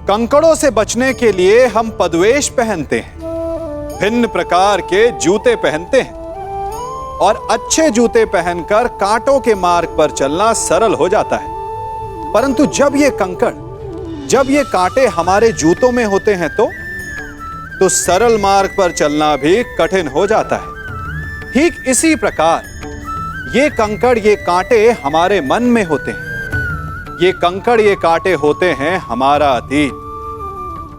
कंकड़ों से बचने के लिए हम पदवेश पहनते हैं, भिन्न प्रकार के जूते पहनते हैं और अच्छे जूते पहनकर कांटों के मार्ग पर चलना सरल हो जाता है। परंतु जब ये कांटे हमारे जूतों में होते हैं तो सरल मार्ग पर चलना भी कठिन हो जाता है। ठीक इसी प्रकार ये कंकड़, ये कांटे हमारे मन में होते हैं। ये कंकड़, ये कांटे होते हैं हमारा अतीत,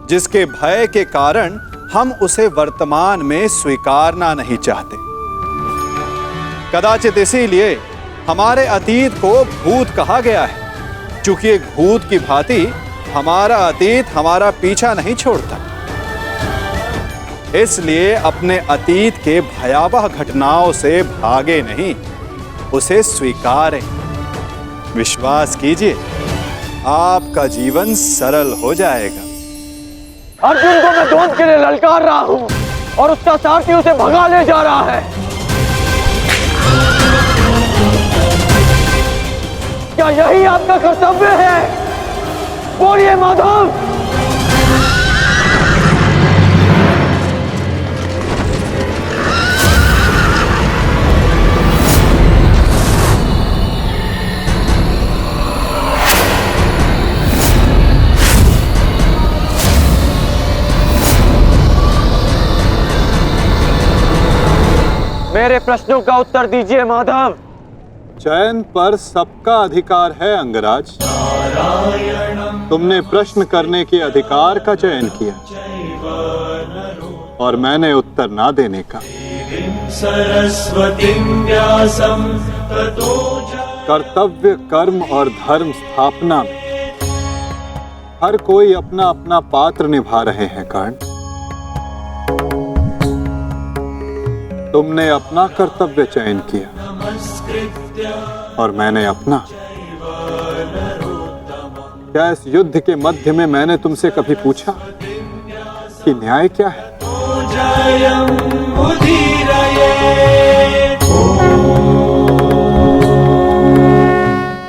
जिसके भय के कारण हम उसे वर्तमान में स्वीकारना नहीं चाहते। कदाचित इसीलिए हमारे अतीत को भूत कहा गया है, क्योंकि एक भूत की भांति हमारा अतीत हमारा पीछा नहीं छोड़ता। इसलिए अपने अतीत के भयावह घटनाओं से भागे नहीं, उसे स्वीकारें। विश्वास कीजिए, आपका जीवन सरल हो जाएगा। अर्जुन को मैं द्वंद के लिए ललकार रहा हूं और उसका सारथी उसे भगा ले जा रहा है। क्या यही आपका कर्तव्य है? बोलिए माधव। मेरे प्रश्नों का उत्तर दीजिए माधव। चयन पर सबका अधिकार है अंगराज। तुमने प्रश्न करने के अधिकार का चयन किया और मैंने उत्तर ना देने का। कर्तव्य, कर्म और धर्म स्थापना में हर कोई अपना अपना पात्र निभा रहे हैं कर्ण। तुमने अपना कर्तव्य चयन किया और मैंने अपना। क्या इस युद्ध के मध्य में मैंने तुमसे कभी पूछा कि न्याय क्या है?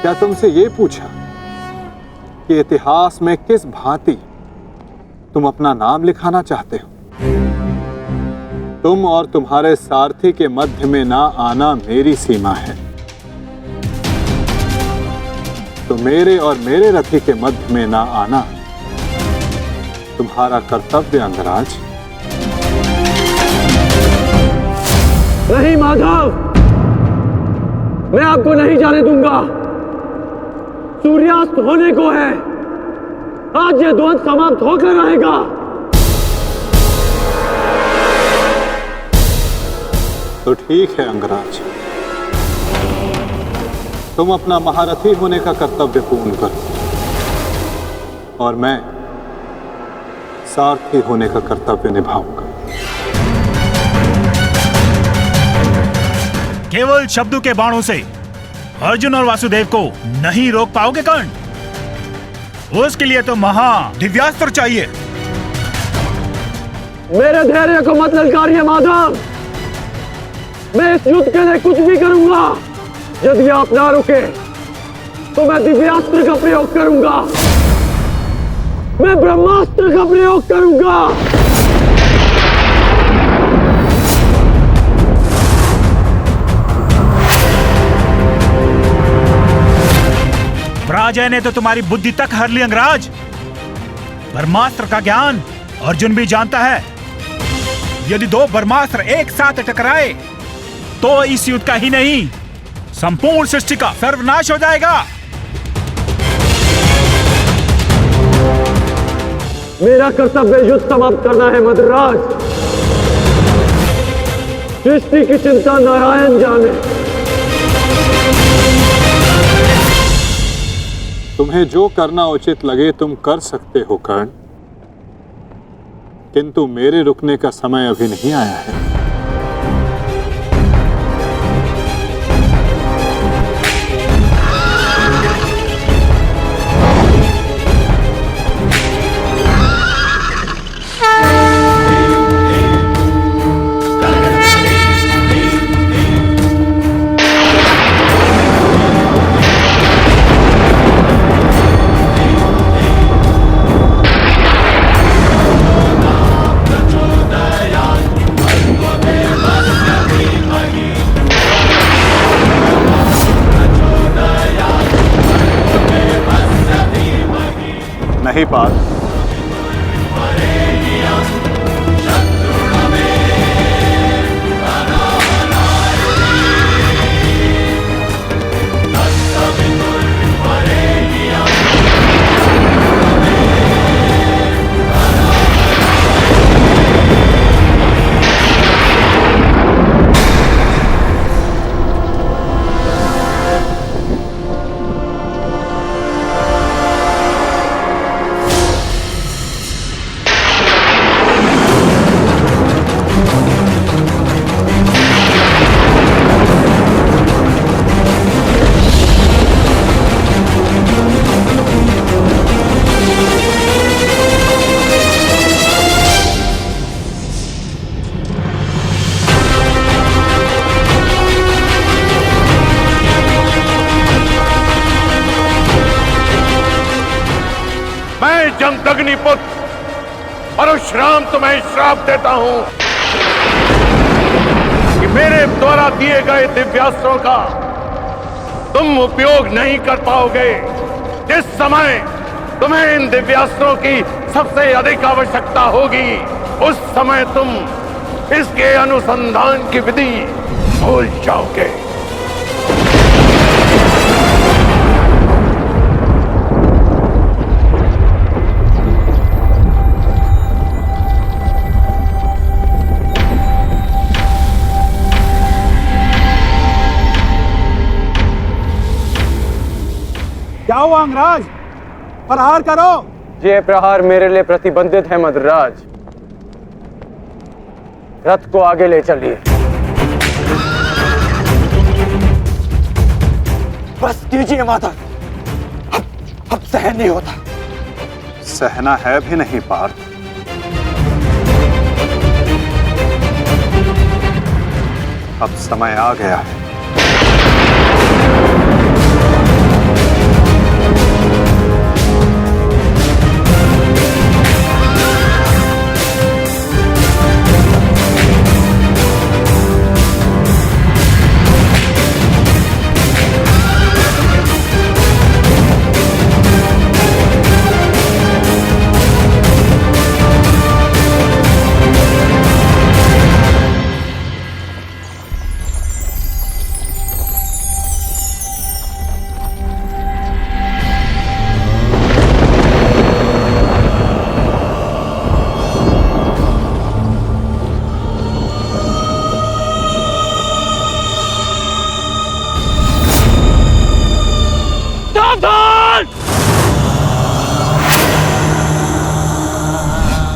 क्या तुमसे ये पूछा कि इतिहास में किस भांति तुम अपना नाम लिखाना चाहते हो? तुम और तुम्हारे सारथी के मध्य में ना आना मेरी सीमा है, तो मेरे और मेरे रथी के मध्य में ना आना तुम्हारा कर्तव्य अंगराज। नहीं माधव, मैं आपको नहीं जाने दूंगा। सूर्यास्त होने को है, आज ये द्वंद समाप्त होकर रहेगा। तो ठीक है अंगराज, तुम अपना महारथी होने का कर्तव्य पूर्ण करो और मैं सारथी होने का कर्तव्य निभाऊंगा। केवल शब्दों के बाणों से अर्जुन और वासुदेव को नहीं रोक पाओगे कर्ण। उसके लिए तो महा दिव्यास्त्र चाहिए। मेरे धैर्य को मत ललकारिए माधव। मैं इस युद्ध के लिए कुछ भी करूंगा। यदि आप ना रुके तो मैं दिव्यास्त्र का प्रयोग करूंगा। मैं ब्रह्मास्त्र का प्रयोग करूंगा। पराजय ने तो तुम्हारी बुद्धि तक हर ली अंगराज। ब्रह्मास्त्र का ज्ञान अर्जुन भी जानता है। यदि दो ब्रह्मास्त्र एक साथ टकराए तो इस युद्ध का ही नहीं, संपूर्ण सृष्टि का सर्वनाश हो जाएगा। मेरा कर्तव्य युद्ध समाप्त करना है मद्राज। सृष्टि की चिंता नारायण जाने। तुम्हें जो करना उचित लगे तुम कर सकते हो कर्ण, किंतु मेरे रुकने का समय अभी नहीं आया है। नहीं पार्थ। जमदग्निपुत्र परशुराम तुम्हें श्राप देता हूं कि मेरे द्वारा दिए गए दिव्यास्त्रों का तुम उपयोग नहीं कर पाओगे। जिस समय तुम्हें इन दिव्यास्त्रों की सबसे अधिक आवश्यकता होगी, उस समय तुम इसके अनुसंधान की विधि भूल जाओगे। क्या हुआ अंगराज? प्रहार करो। ये प्रहार मेरे लिए प्रतिबंधित है मद्रराज। रथ को आगे ले चलिए। बस कीजिए माता, अब सहन नहीं होता। सहना है भी नहीं पार्थ। अब समय आ गया है।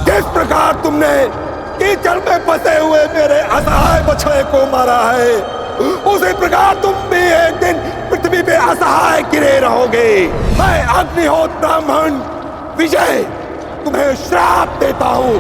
किस प्रकार तुमने कीचड़ में फंसे हुए मेरे असहाय बछड़े को मारा है, उसी प्रकार तुम भी एक दिन पृथ्वी पे असहाय गिरे रहोगे। मैं अग्निहोत्र ब्राह्मण विजय तुम्हें श्राप देता हूं।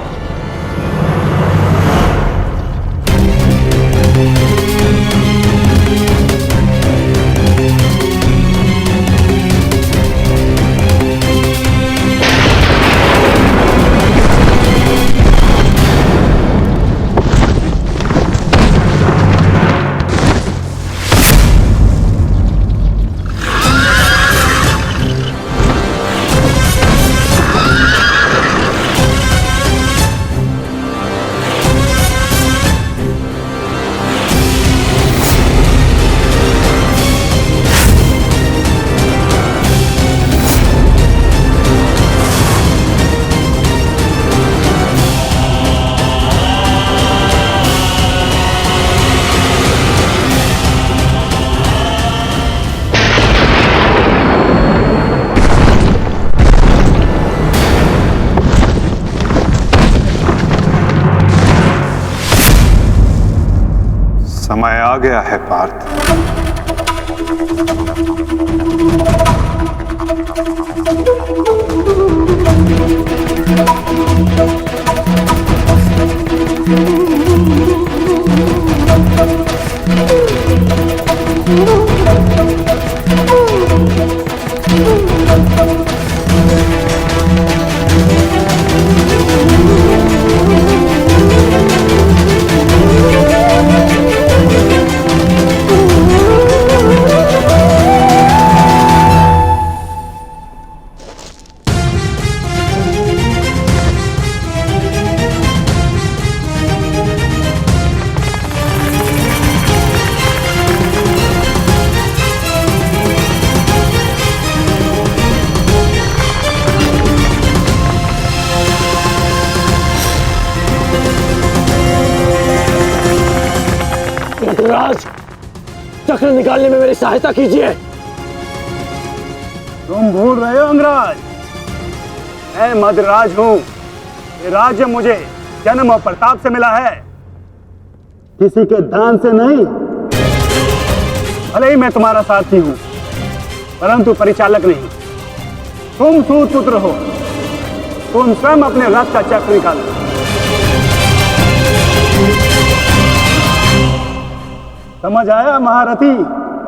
समय आ गया है पार्थ। महाराज, चक्र निकालने में मेरी सहायता कीजिए। तुम भूल रहे हो अंगराज, मैं मद्राज हूं। ये राज्य मुझे जन्म और प्रताप से मिला है, किसी के दान से नहीं। भले ही मैं तुम्हारा साथी हूं, परंतु परिचालक नहीं। तुम सूत पुत्र हो, तुम स्वयं अपने रथ का चक्र निकालो। समझ आया महारथी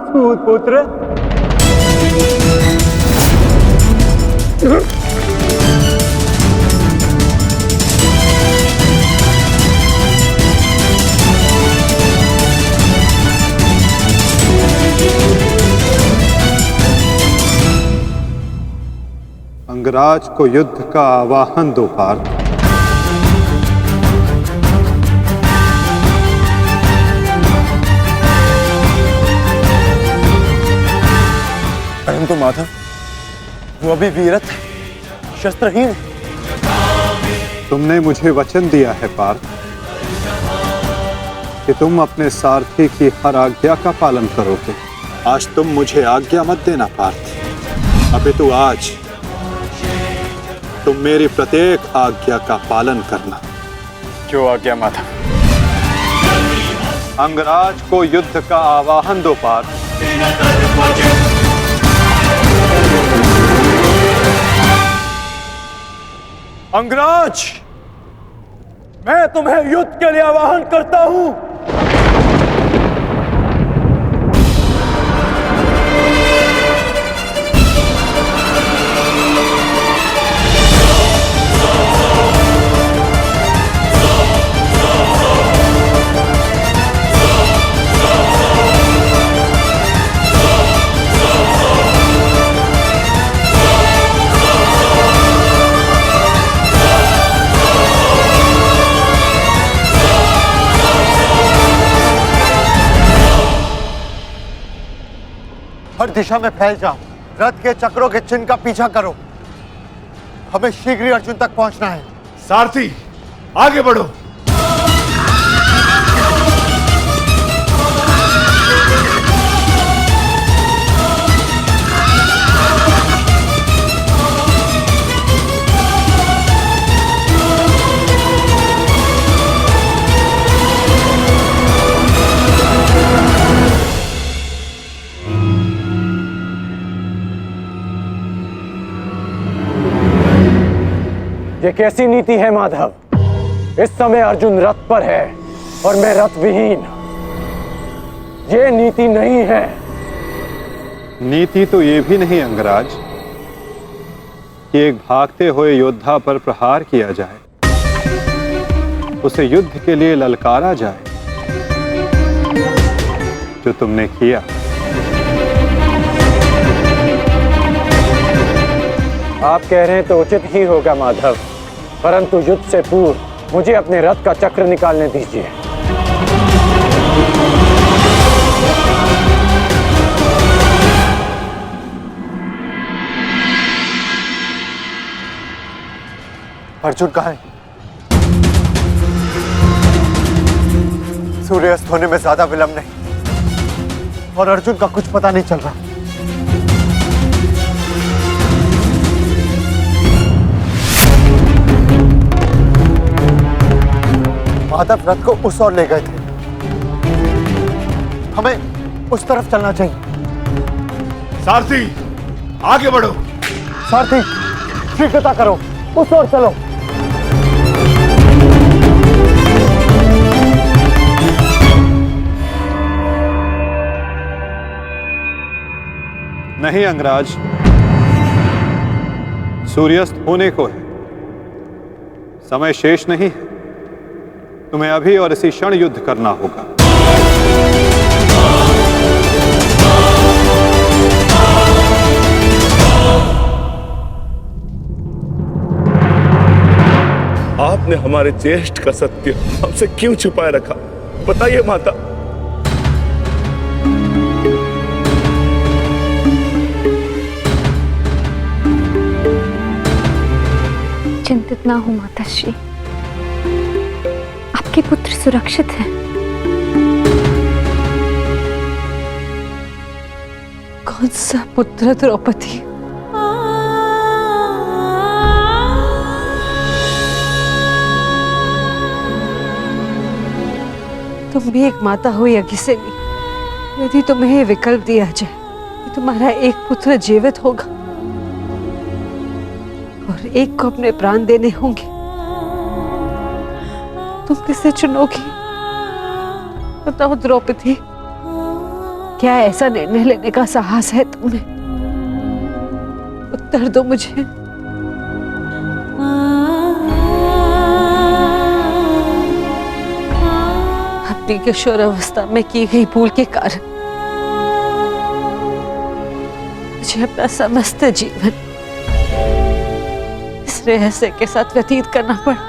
सूत पुत्र? अंगराज को युद्ध का आवाहन दो पार्थ। परंतु माधव, वो अभी वीरत है, शस्त्रहीन है। तुमने मुझे वचन दिया है पार्थ कि तुम अपने सारथी की हर आज्ञा का पालन करोगे। आज तुम मुझे आज्ञा मत देना पार्थ, अपितु आज तुम मेरी प्रत्येक आज्ञा का पालन करना। जो आज्ञा माधव? अंगराज को युद्ध का आवाहन दो पार्थ। अंगराज, मैं तुम्हें युद्ध के लिए आवाहन करता हूं। हर दिशा में फैल जाओ, रथ के चक्रों के चिन्ह का पीछा करो। हमें शीघ्र ही अर्जुन तक पहुंचना है। सारथी, आगे बढ़ो। ये कैसी नीति है माधव? इस समय अर्जुन रथ पर है और मैं रथ विहीन। ये नीति नहीं है। नीति तो ये भी नहीं अंगराज कि एक भागते हुए योद्धा पर प्रहार किया जाए, उसे युद्ध के लिए ललकारा जाए, जो तुमने किया। आप कह रहे हैं तो उचित ही होगा माधव, परंतु युद्ध से पूर्व मुझे अपने रथ का चक्र निकालने दीजिए। अर्जुन कहाँ है? सूर्यास्त होने में ज्यादा विलंब नहीं और अर्जुन का कुछ पता नहीं चल रहा। माधव रथ को उस ओर ले गए थे, हमें उस तरफ चलना चाहिए। सारथी, आगे बढ़ो। सारथी, शीघ्रता करो, उस ओर चलो। नहीं अंगराज, सूर्यास्त होने को है, समय शेष नहीं है। तुम्हें अभी और इसी क्षण युद्ध करना होगा। आपने हमारे ज्येष्ठ का सत्य हमसे क्यों छुपाए रखा? बताइए माता। चिंतित ना हो माताश्री, आपके पुत्र सुरक्षित हैं। कौन सा पुत्र द्रौपदी? तुम भी एक माता हो यज्ञसेनी। यदि तुम्हें ये विकल्प दिया जाए कि तुम्हारा एक पुत्र जीवित होगा और एक को अपने प्राण देने होंगे, तुम किसे चुनोगी? बताओ द्रौपदी, क्या ऐसा निर्णय लेने का साहस है तुम्हें? उत्तर दो मुझे। अपनी किशोरावस्था में की गई भूल के कारण मुझे अपना समस्त जीवन इस रहस्य के साथ व्यतीत करना पड़ा।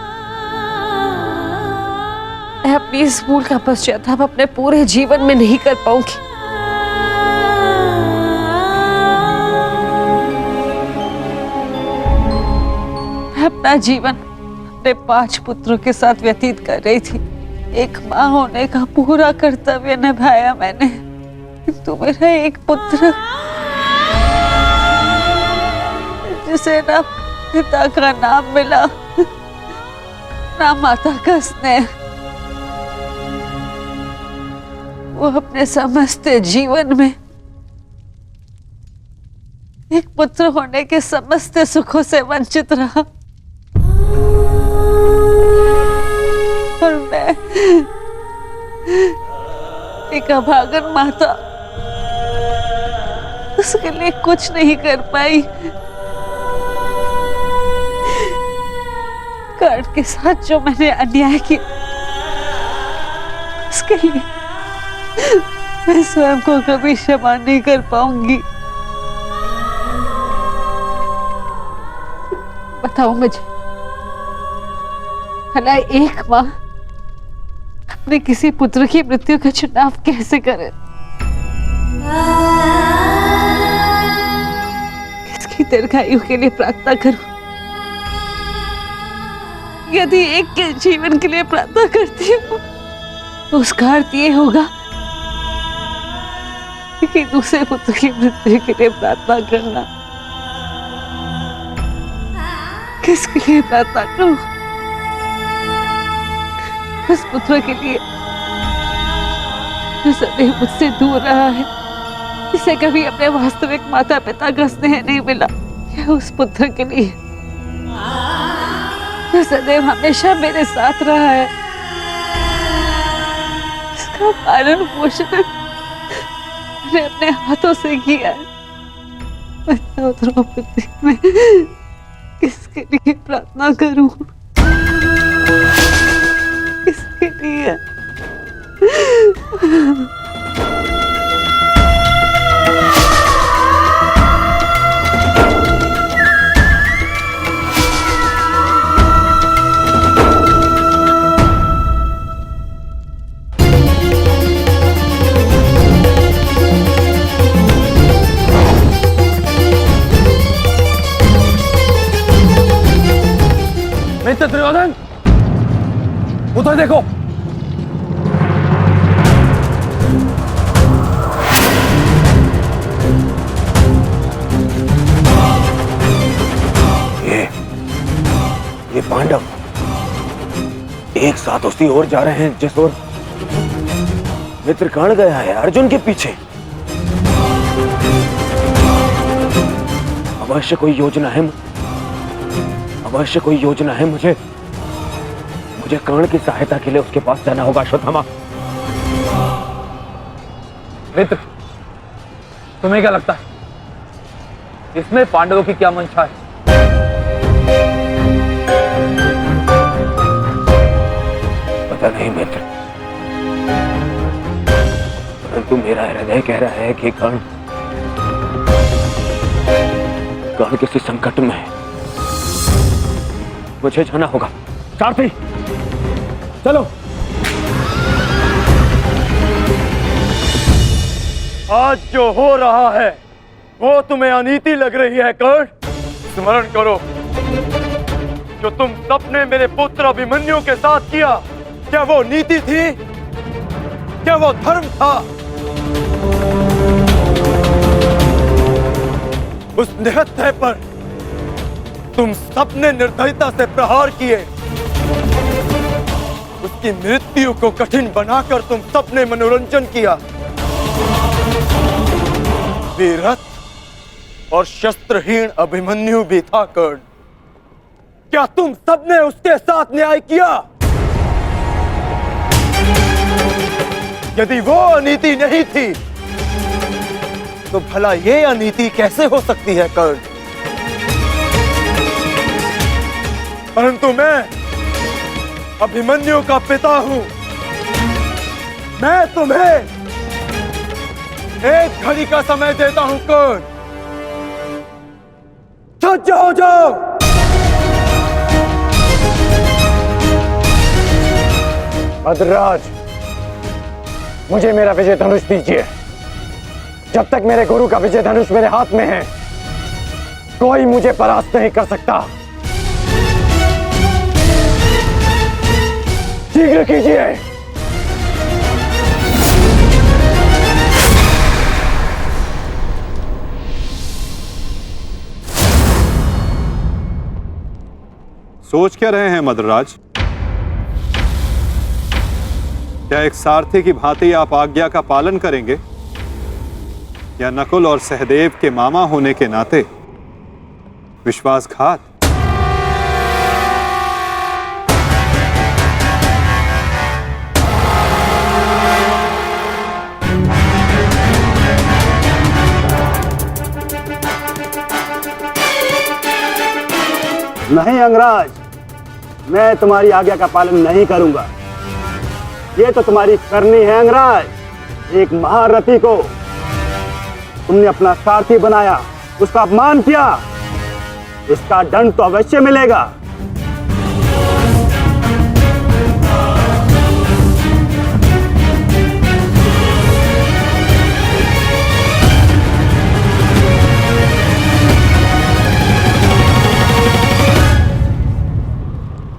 मैं अपनी इस भूल का पश्चाताप अपने पूरे जीवन में नहीं कर पाऊंगी। मैं अपना जीवन अपने 5 पुत्रों के साथ व्यतीत कर रही थी। एक माँ होने का पूरा कर्तव्य निभाया मैंने, किंतु मेरा एक पुत्र जिसे ना पिता का नाम मिला ना माता का स्नेह, वो अपने समस्त जीवन में एक पुत्र होने के समस्त सुखों से वंचित रहा। और मैं एक अभागन माता उसके लिए कुछ नहीं कर पाई। कर्ण के साथ जो मैंने अन्याय किया उसके लिए मैं स्वयं को कभी क्षमा नहीं कर पाऊंगी। बताओ मुझे, भला एक माँ अपने किसी पुत्र की मृत्यु का चुनाव कैसे करे? किसकी दीर्घायु के लिए प्रार्थना करूं? यदि एक के जीवन के लिए प्रार्थना करती हूँ तो उसका अर्थ ये होगा कि दूसरे पुत्र की मृत्यु के लिए प्रार्थना करना। किसके लिए प्रार्थना करूं? उस पुत्र के लिए जो सदैव मुझसे दूर रहा है, जिसे कभी अपने वास्तविक माता पिता का स्नेह नहीं मिला, या उस पुत्र के लिए जो सदैव हमेशा मेरे साथ रहा है, इसका पालन पोषण मैंने अपने हाथों से किया है। बताओ द्रौपदी, मैं किसके लिए प्रार्थना करूं? किसके लिए? मित्र दुर्योधन, उधर देखो। ये पांडव एक साथ उसी ओर जा रहे हैं जिस ओर मित्र कर्ण गया है, अर्जुन के पीछे। अवश्य कोई योजना है, अवश्य कोई योजना है। मुझे कर्ण की सहायता के लिए उसके पास जाना होगा। अश्वत्थामा, मित्र, तुम्हें क्या लगता है इसमें पांडवों की क्या मंशा है? पता नहीं मित्र, परंतु मेरा हृदय कह रहा है कि कर्ण किसी संकट में है। मुझे जाना होगा। सारथी, चलो। आज जो हो रहा है वो तुम्हें अनीति लग रही है कर्ण? स्मरण करो, जो तुम सबने मेरे पुत्र अभिमन्यु के साथ किया, क्या वो नीति थी? क्या वो धर्म था? उस निहत्थे पर तुम सबने निर्दयता से प्रहार किए। उसकी मृत्यु को कठिन बनाकर तुम सबने मनोरंजन किया। वीरथ और शस्त्रहीन अभिमन्यु भी था कर्ण। क्या तुम सबने उसके साथ न्याय किया? यदि वो अनीति नहीं थी तो भला ये अनीति कैसे हो सकती है कर्ण? परंतु मैं अभिमन्यु का पिता हूं। मैं तुम्हें एक घड़ी का समय देता हूं कर्ण। सज्ज हो जाओ। भद्रराज, मुझे मेरा विजय धनुष दीजिए। जब तक मेरे गुरु का विजय धनुष मेरे हाथ में है, कोई मुझे परास्त नहीं कर सकता। शीघ्र कीजिए। सोच क्या रहे हैं मद्रराज? क्या एक सारथी की भांति आप आज्ञा का पालन करेंगे, या नकुल और सहदेव के मामा होने के नाते विश्वासघात? नहीं अंगराज, मैं तुम्हारी आज्ञा का पालन नहीं करूंगा। ये तो तुम्हारी करनी है अंगराज। एक महारथी को तुमने अपना सारथी बनाया, उसका अपमान किया। इसका दंड तो अवश्य मिलेगा।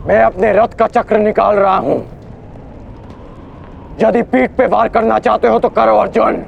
मैं अपने रथ का चक्र निकाल रहा हूं। यदि पीठ पे वार करना चाहते हो तो करो अर्जुन।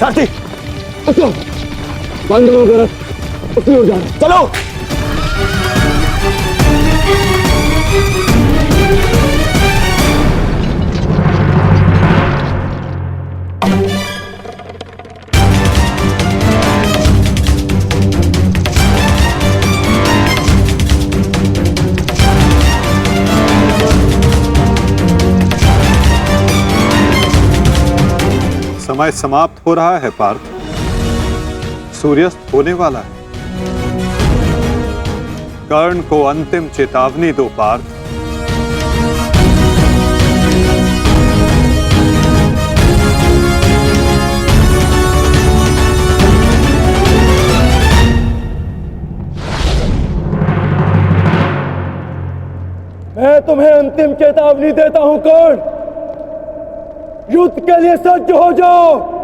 सारथी, बंद हो गया, उसी ओर जा रहे। चलो। समय समाप्त हो रहा है पार्थ। सूर्यास्त होने वाला है। कर्ण को अंतिम चेतावनी दो पार्थ। मैं तुम्हें अंतिम चेतावनी देता हूं कर्ण। युद्ध के लिए सज्ज हो जाओ।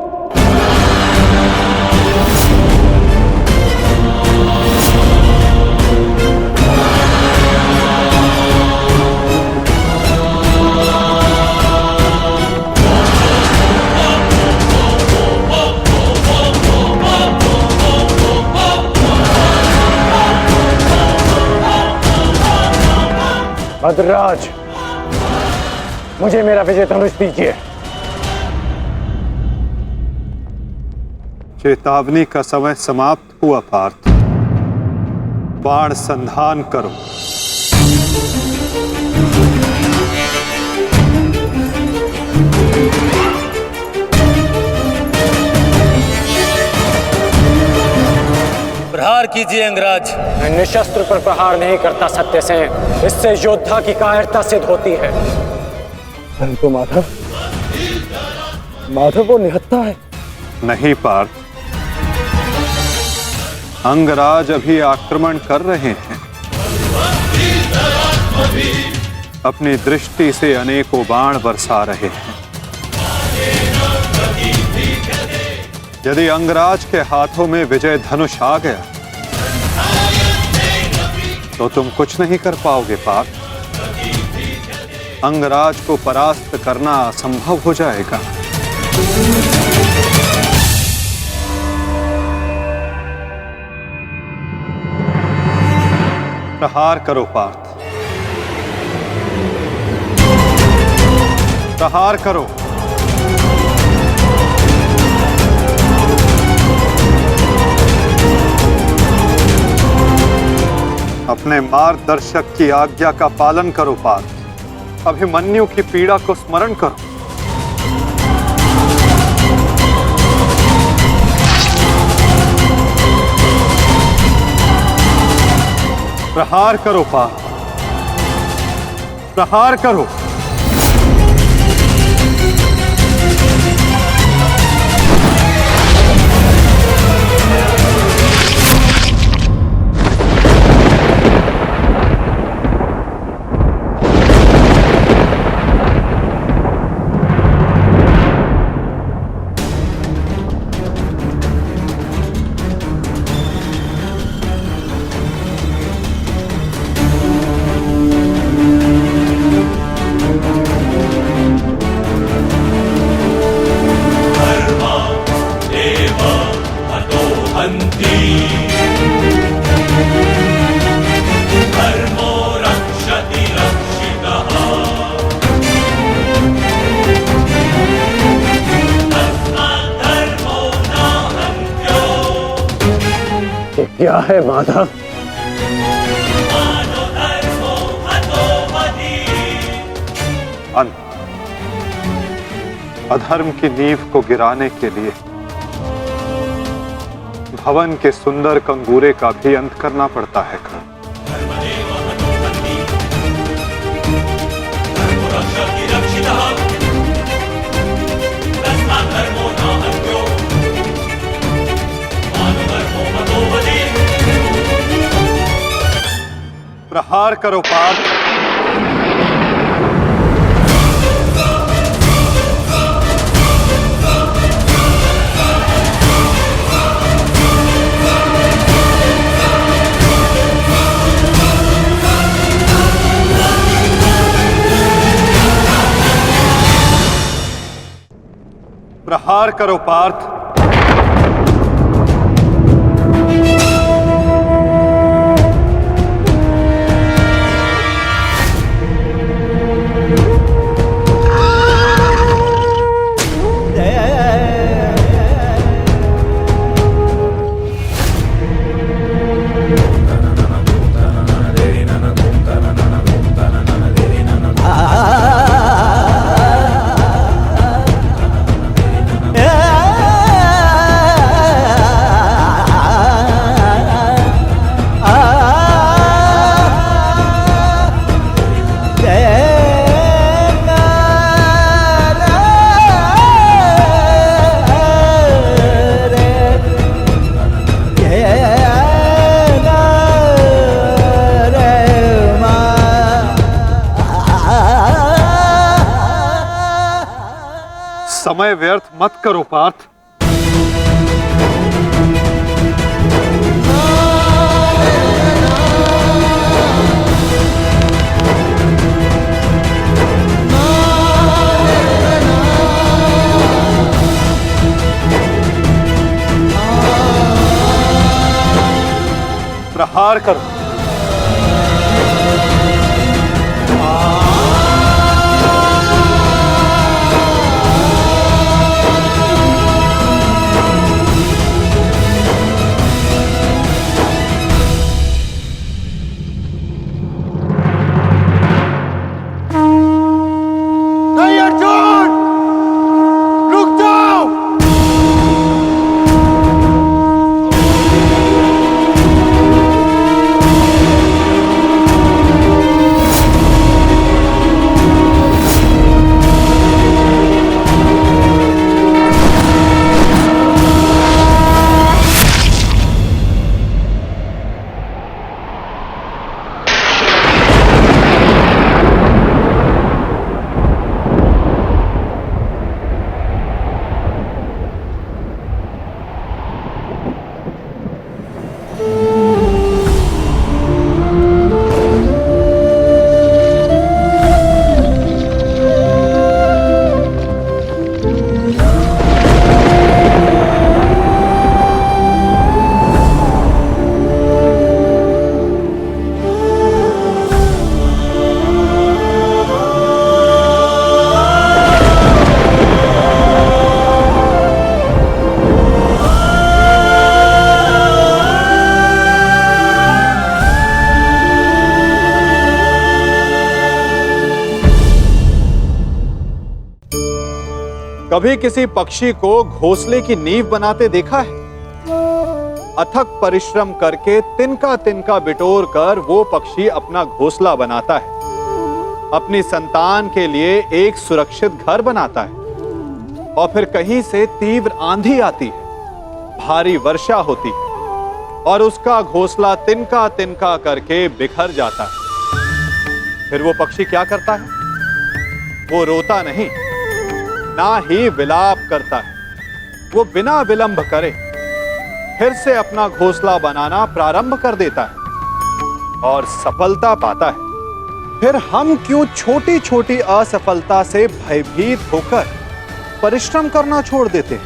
भद्रराज, मुझे मेरा विजय धनुष दीजिए। चेतावनी का समय समाप्त हुआ पार्थ। बाण संधान करो। प्रहार कीजिए अंगराज। मैं निशस्त्र पर प्रहार नहीं करता सत्यसेन। इससे योद्धा की कायरता सिद्ध होती है। परंतु माधव, माधव वो निहत्था है। नहीं पार्थ, अंगराज अभी आक्रमण कर रहे हैं। अपनी दृष्टि से अनेकों बाण बरसा रहे हैं। यदि अंगराज के हाथों में विजय धनुष आ गया तो तुम कुछ नहीं कर पाओगे पार्थ। अंगराज को परास्त करना असंभव हो जाएगा। प्रहार करो पार्थ, प्रहार करो। अपने मार्गदर्शक की आज्ञा का पालन करो पार्थ। अभिमन्यु की पीड़ा को स्मरण करो। प्रहार करो पार्थ, प्रहार करो। क्या है माधव? अधर्म की नींव को गिराने के लिए भवन के सुंदर कंगूरे का भी अंत करना पड़ता है। प्रहार करो पार्थ, प्रहार करो पार्थ। समय व्यर्थ मत करो पार्थ। प्रहार करो। नहीं अर्जुन, रुक जाओ। कभी किसी पक्षी को घोंसले की नींव बनाते देखा है? अथक परिश्रम करके तिनका तिनका बिटोर कर वो पक्षी अपना घोंसला बनाता है, अपनी संतान के लिए एक सुरक्षित घर बनाता है। और फिर कहीं से तीव्र आंधी आती है, भारी वर्षा होती है और उसका घोंसला तिनका तिनका करके बिखर जाता है। फिर वो पक्षी क्या करता है? वो रोता नहीं, ना ही विलाप करता है। वो बिना विलंब करे फिर से अपना घोंसला बनाना प्रारंभ कर देता है और सफलता पाता है। फिर हम क्यों छोटी छोटी असफलता से भयभीत होकर परिश्रम करना छोड़ देते हैं?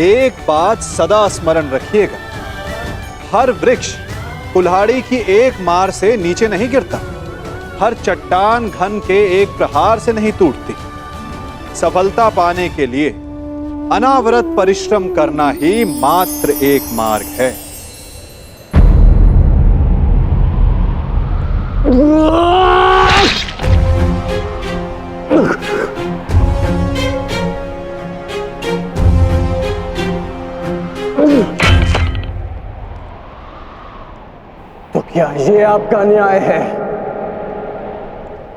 एक बात सदा स्मरण रखिएगा, हर वृक्ष कुल्हाड़ी की एक मार से नीचे नहीं गिरता, हर चट्टान घन के एक प्रहार से नहीं टूटती। सफलता पाने के लिए अनावरत परिश्रम करना ही मात्र एक मार्ग है। तो क्या ये आपका न्याय है?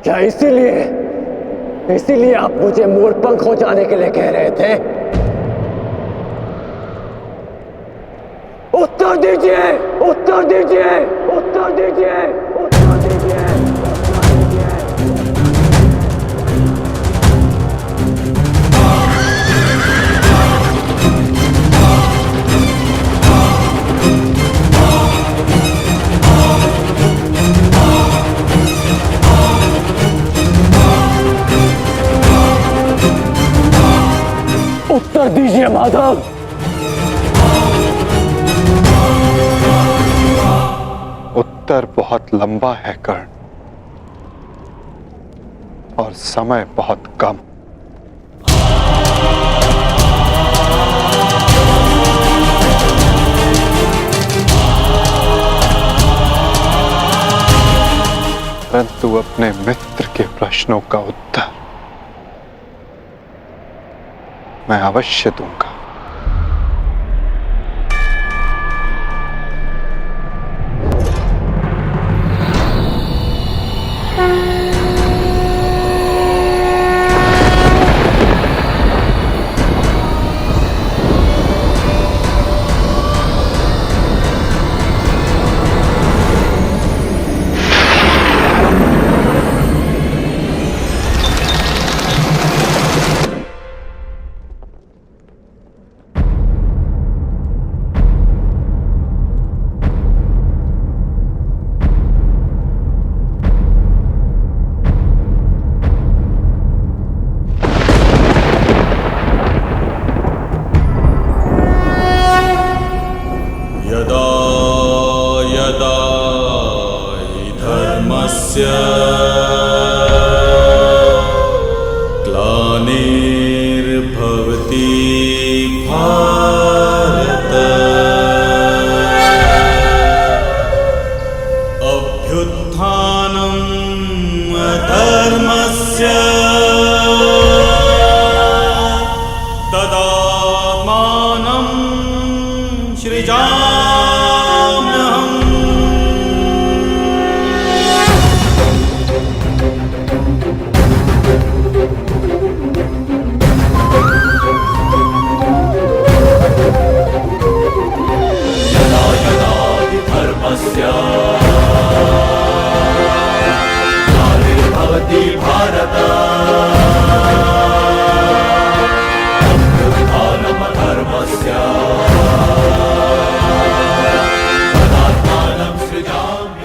क्या इसीलिए आप मुझे मोरपंख हो जाने के लिए कह रहे थे? उत्तर दीजिए, उत्तर दीजिए, उत्तर दीजिए, उत्तर दीजिए, उत्तर दीजिए। उत्तर दीजिए माधव। उत्तर बहुत लंबा है कर्ण, और समय बहुत कम। परंतु अपने मित्र के प्रश्नों का उत्तर मैं अवश्य दूंगा।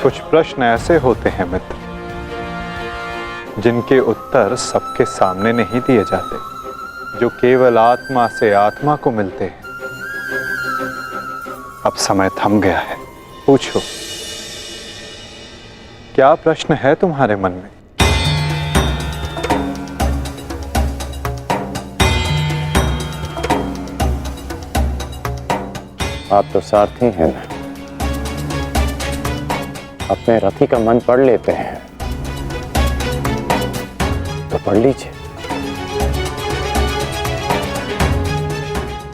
कुछ प्रश्न ऐसे होते हैं मित्र, जिनके उत्तर सबके सामने नहीं दिए जाते, जो केवल आत्मा से आत्मा को मिलते हैं। अब समय थम गया है, पूछो, क्या प्रश्न है तुम्हारे मन में? आप तो सारथी हैं ना, अपने रथी का मन पढ़ लेते हैं, तो पढ़ लीजिए।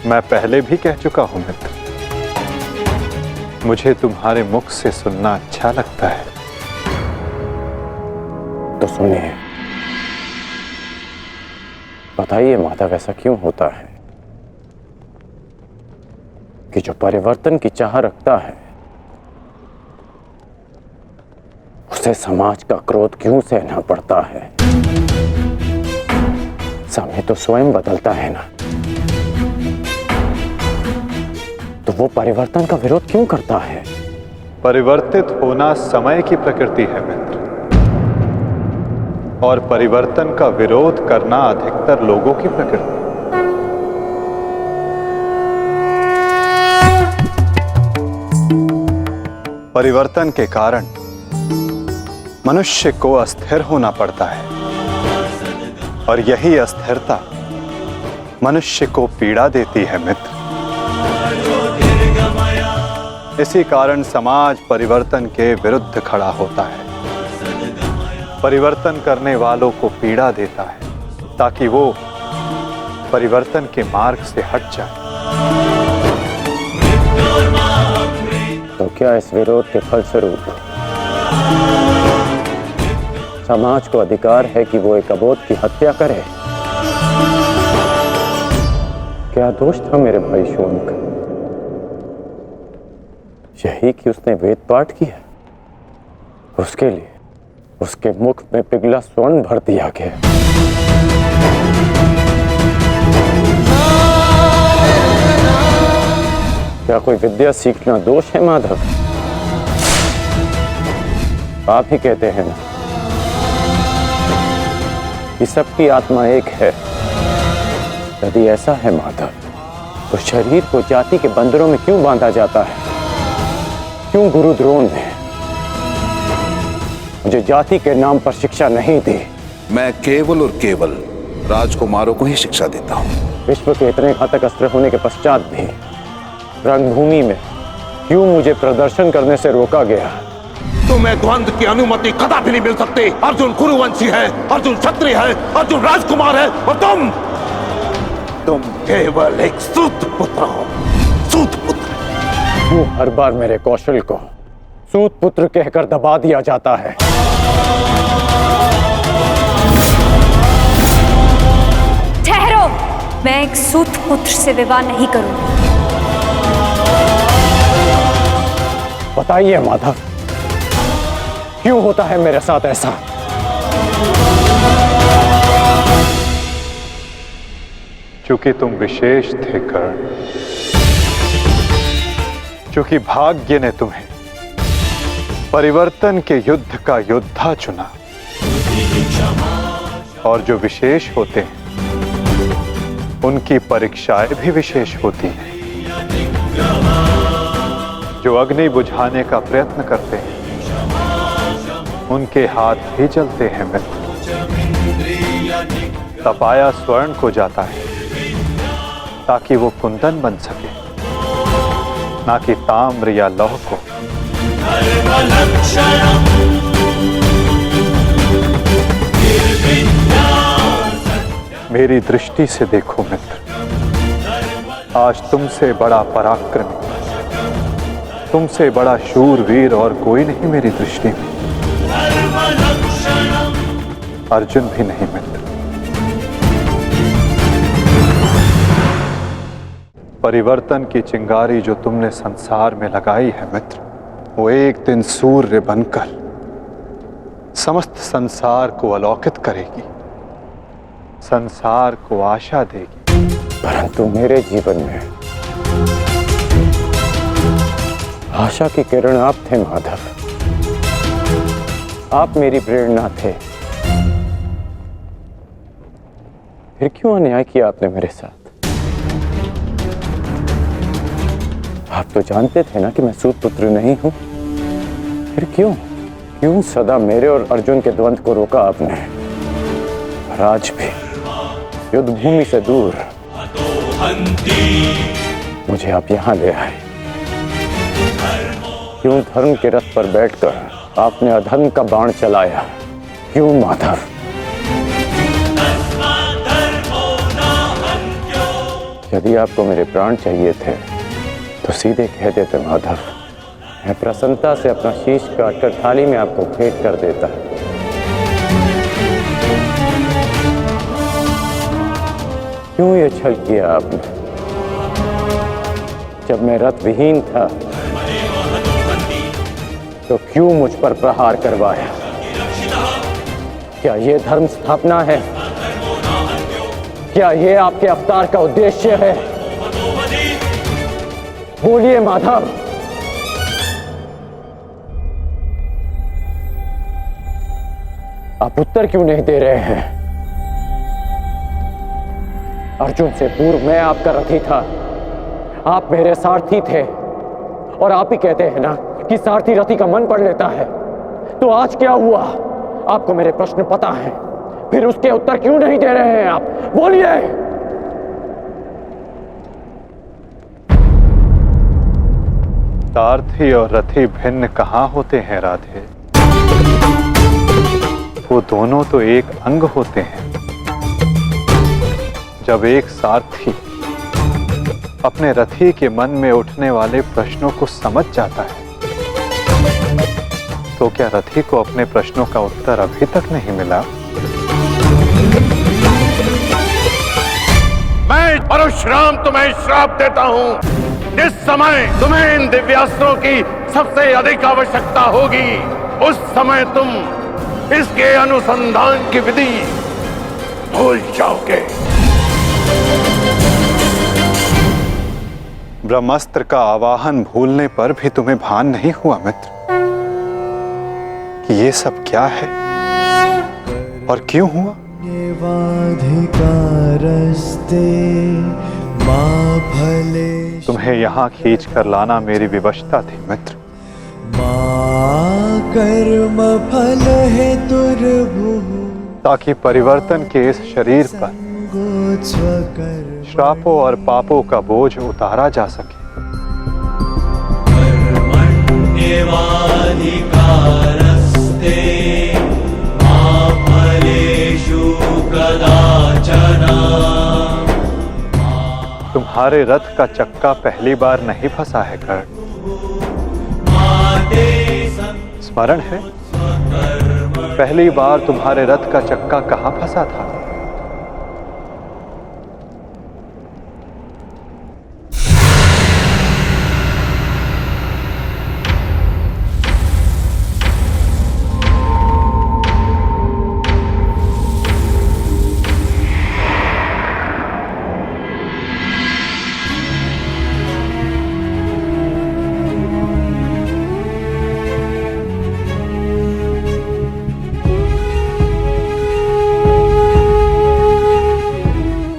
मैं पहले भी कह चुका हूं मित्र, मुझे तुम्हारे मुख से सुनना अच्छा लगता है। तो सुनिए, बताइए माधव, ऐसा क्यों होता है कि जो परिवर्तन की चाह रखता है उसे समाज का क्रोध क्यों सहना पड़ता है? समय तो स्वयं बदलता है ना, तो वो परिवर्तन का विरोध क्यों करता है? परिवर्तित होना समय की प्रकृति है मित्र, और परिवर्तन का विरोध करना अधिकतर लोगों की प्रकृति। परिवर्तन के कारण मनुष्य को अस्थिर होना पड़ता है, और यही अस्थिरता मनुष्य को पीड़ा देती है मित्र। इसी कारण समाज परिवर्तन के विरुद्ध खड़ा होता है, परिवर्तन करने वालों को पीड़ा देता है ताकि वो परिवर्तन के मार्ग से हट जाए। तो क्या इस विरोध के फलस्वरूप समाज को अधिकार है कि वो एक अबोध की हत्या करे? क्या दोष था मेरे भाई शौनक? यही कि उसने वेद पाठ किया, उसके लिए उसके मुख में पिघला स्वर्ण भर दिया गया। क्या कोई विद्या सीखना दोष है माधव? आप ही कहते हैं ना कि सबकी आत्मा एक है। यदि ऐसा है माधव, तो शरीर को जाति के बंदरों में क्यों बांधा जाता है? क्यों गुरु द्रोण ने मुझे जाति के नाम पर शिक्षा नहीं दी? मैं केवल और केवल राजकुमारों को ही शिक्षा देता हूँ। विश्व के इतने घातक अस्त्र होने के पश्चात भी रंगभूमि में क्यों मुझे प्रदर्शन करने से रोका गया? तुम्हें द्वंद्व की अनुमति कदापि नहीं मिल सकती। अर्जुन कुरुवंशी है, अर्जुन क्षत्रिय है, अर्जुन राजकुमार है, और तुम केवल एक सूत पुत्र हो। सूत पुत्र। क्यों हर बार मेरे कौशल को सूत पुत्र कहकर दबा दिया जाता है? ठहरो, मैं एक सूत पुत्र से विवाह नहीं करूंगी। बताइए माधव, क्यों होता है मेरे साथ ऐसा? चूंकि तुम विशेष थे कर्ण, चूंकि भाग्य ने तुम्हें परिवर्तन के युद्ध का योद्धा चुना, और जो विशेष होते हैं उनकी परीक्षाएं भी विशेष होती हैं। जो अग्नि बुझाने का प्रयत्न करते हैं उनके हाथ भी जलते हैं मित्र। तपाया स्वर्ण को जाता है ताकि वो कुंदन बन सके, ना कि ताम्र या लौह को। मेरी दृष्टि से देखो मित्र, आज तुमसे बड़ा पराक्रमी, तुमसे बड़ा शूरवीर और कोई नहीं मेरी दृष्टि में। अर्जुन भी नहीं मित्र। परिवर्तन की चिंगारी जो तुमने संसार में लगाई है मित्र, वो एक दिन सूर्य बनकर समस्त संसार को अलौकित करेगी, संसार को आशा देगी। परंतु मेरे जीवन में आशा की किरण आप थे माधव, आप मेरी प्रेरणा थे। फिर क्यों अन्याय किया आपने मेरे साथ? आप तो जानते थे ना कि मैं सूत पुत्र नहीं हूं। फिर क्यों सदा मेरे और अर्जुन के द्वंद्व को रोका आपने? और आज भी युद्ध भूमि से दूर मुझे आप यहां ले आए। क्यों धर्म के रथ पर बैठकर आपने अधर्म का बाण चलाया? क्यों माधव? यदि आपको मेरे प्राण चाहिए थे तो सीधे कह देते माधव। मैं प्रसन्नता से अपना शीश काट कर थाली में आपको भेंट कर देता। क्यों ये छल किया आपने? जब मैं रथ विहीन था तो क्यों मुझ पर प्रहार करवाया? क्या ये धर्म स्थापना है? क्या ये आपके अवतार का उद्देश्य है? बोलिए माधव। आप उत्तर क्यों नहीं दे रहे हैं? अर्जुन से पूर्व मैं आपका रथी था, आप मेरे सारथी थे। और आप ही कहते हैं ना कि सारथी रथी का मन पढ़ लेता है। तो आज क्या हुआ? आपको मेरे प्रश्न पता है, फिर उसके उत्तर क्यों नहीं दे रहे हैं आप? बोलिए। सारथी और रथी भिन्न कहाँ होते हैं राधे? वो दोनों तो एक अंग होते हैं। जब एक सारथी अपने रथी के मन में उठने वाले प्रश्नों को समझ जाता है तो क्या रथी को अपने प्रश्नों का उत्तर अभी तक नहीं मिला? मैं परशुराम तुम्हें श्राप देता हूं। जिस समय तुम्हें इन दिव्यास्त्रों की सबसे अधिक आवश्यकता होगी, उस समय तुम इसके अनुसंधान की विधि भूल जाओगे। ब्रह्मास्त्र का आवाहन भूलने पर भी तुम्हें भान नहीं हुआ मित्र कि ये सब क्या है और क्यों हुआ? तुम्हें यहाँ खींच कर लाना मेरी विवशता थी मित्र। कर्म फल है ताकि परिवर्तन के इस शरीर पर श्रापों और पापों का बोझ उतारा जा सके। तुम्हारे रथ का चक्का पहली बार नहीं फंसा है कर्ण। स्मरण है पहली बार तुम्हारे रथ का चक्का कहाँ फंसा था?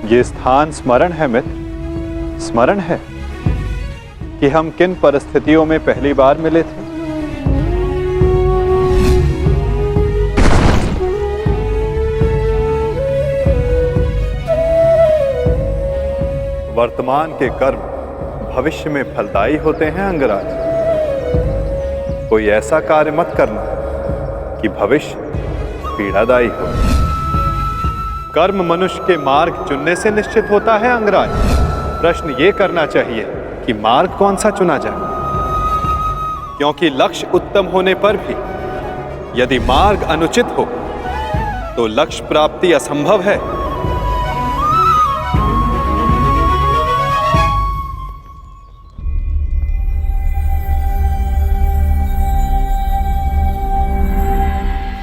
ये स्थान स्मरण है मित्र, स्मरण है कि हम किन परिस्थितियों में पहली बार मिले थे? वर्तमान के कर्म भविष्य में फलदायी होते हैं अंगराज। कोई ऐसा कार्य मत करना कि भविष्य पीड़ादायी हो। कर्म मनुष्य के मार्ग चुनने से निश्चित होता है अंगराज। प्रश्न ये करना चाहिए कि मार्ग कौन सा चुना जाए, क्योंकि लक्ष्य उत्तम होने पर भी यदि मार्ग अनुचित हो तो लक्ष्य प्राप्ति असंभव है।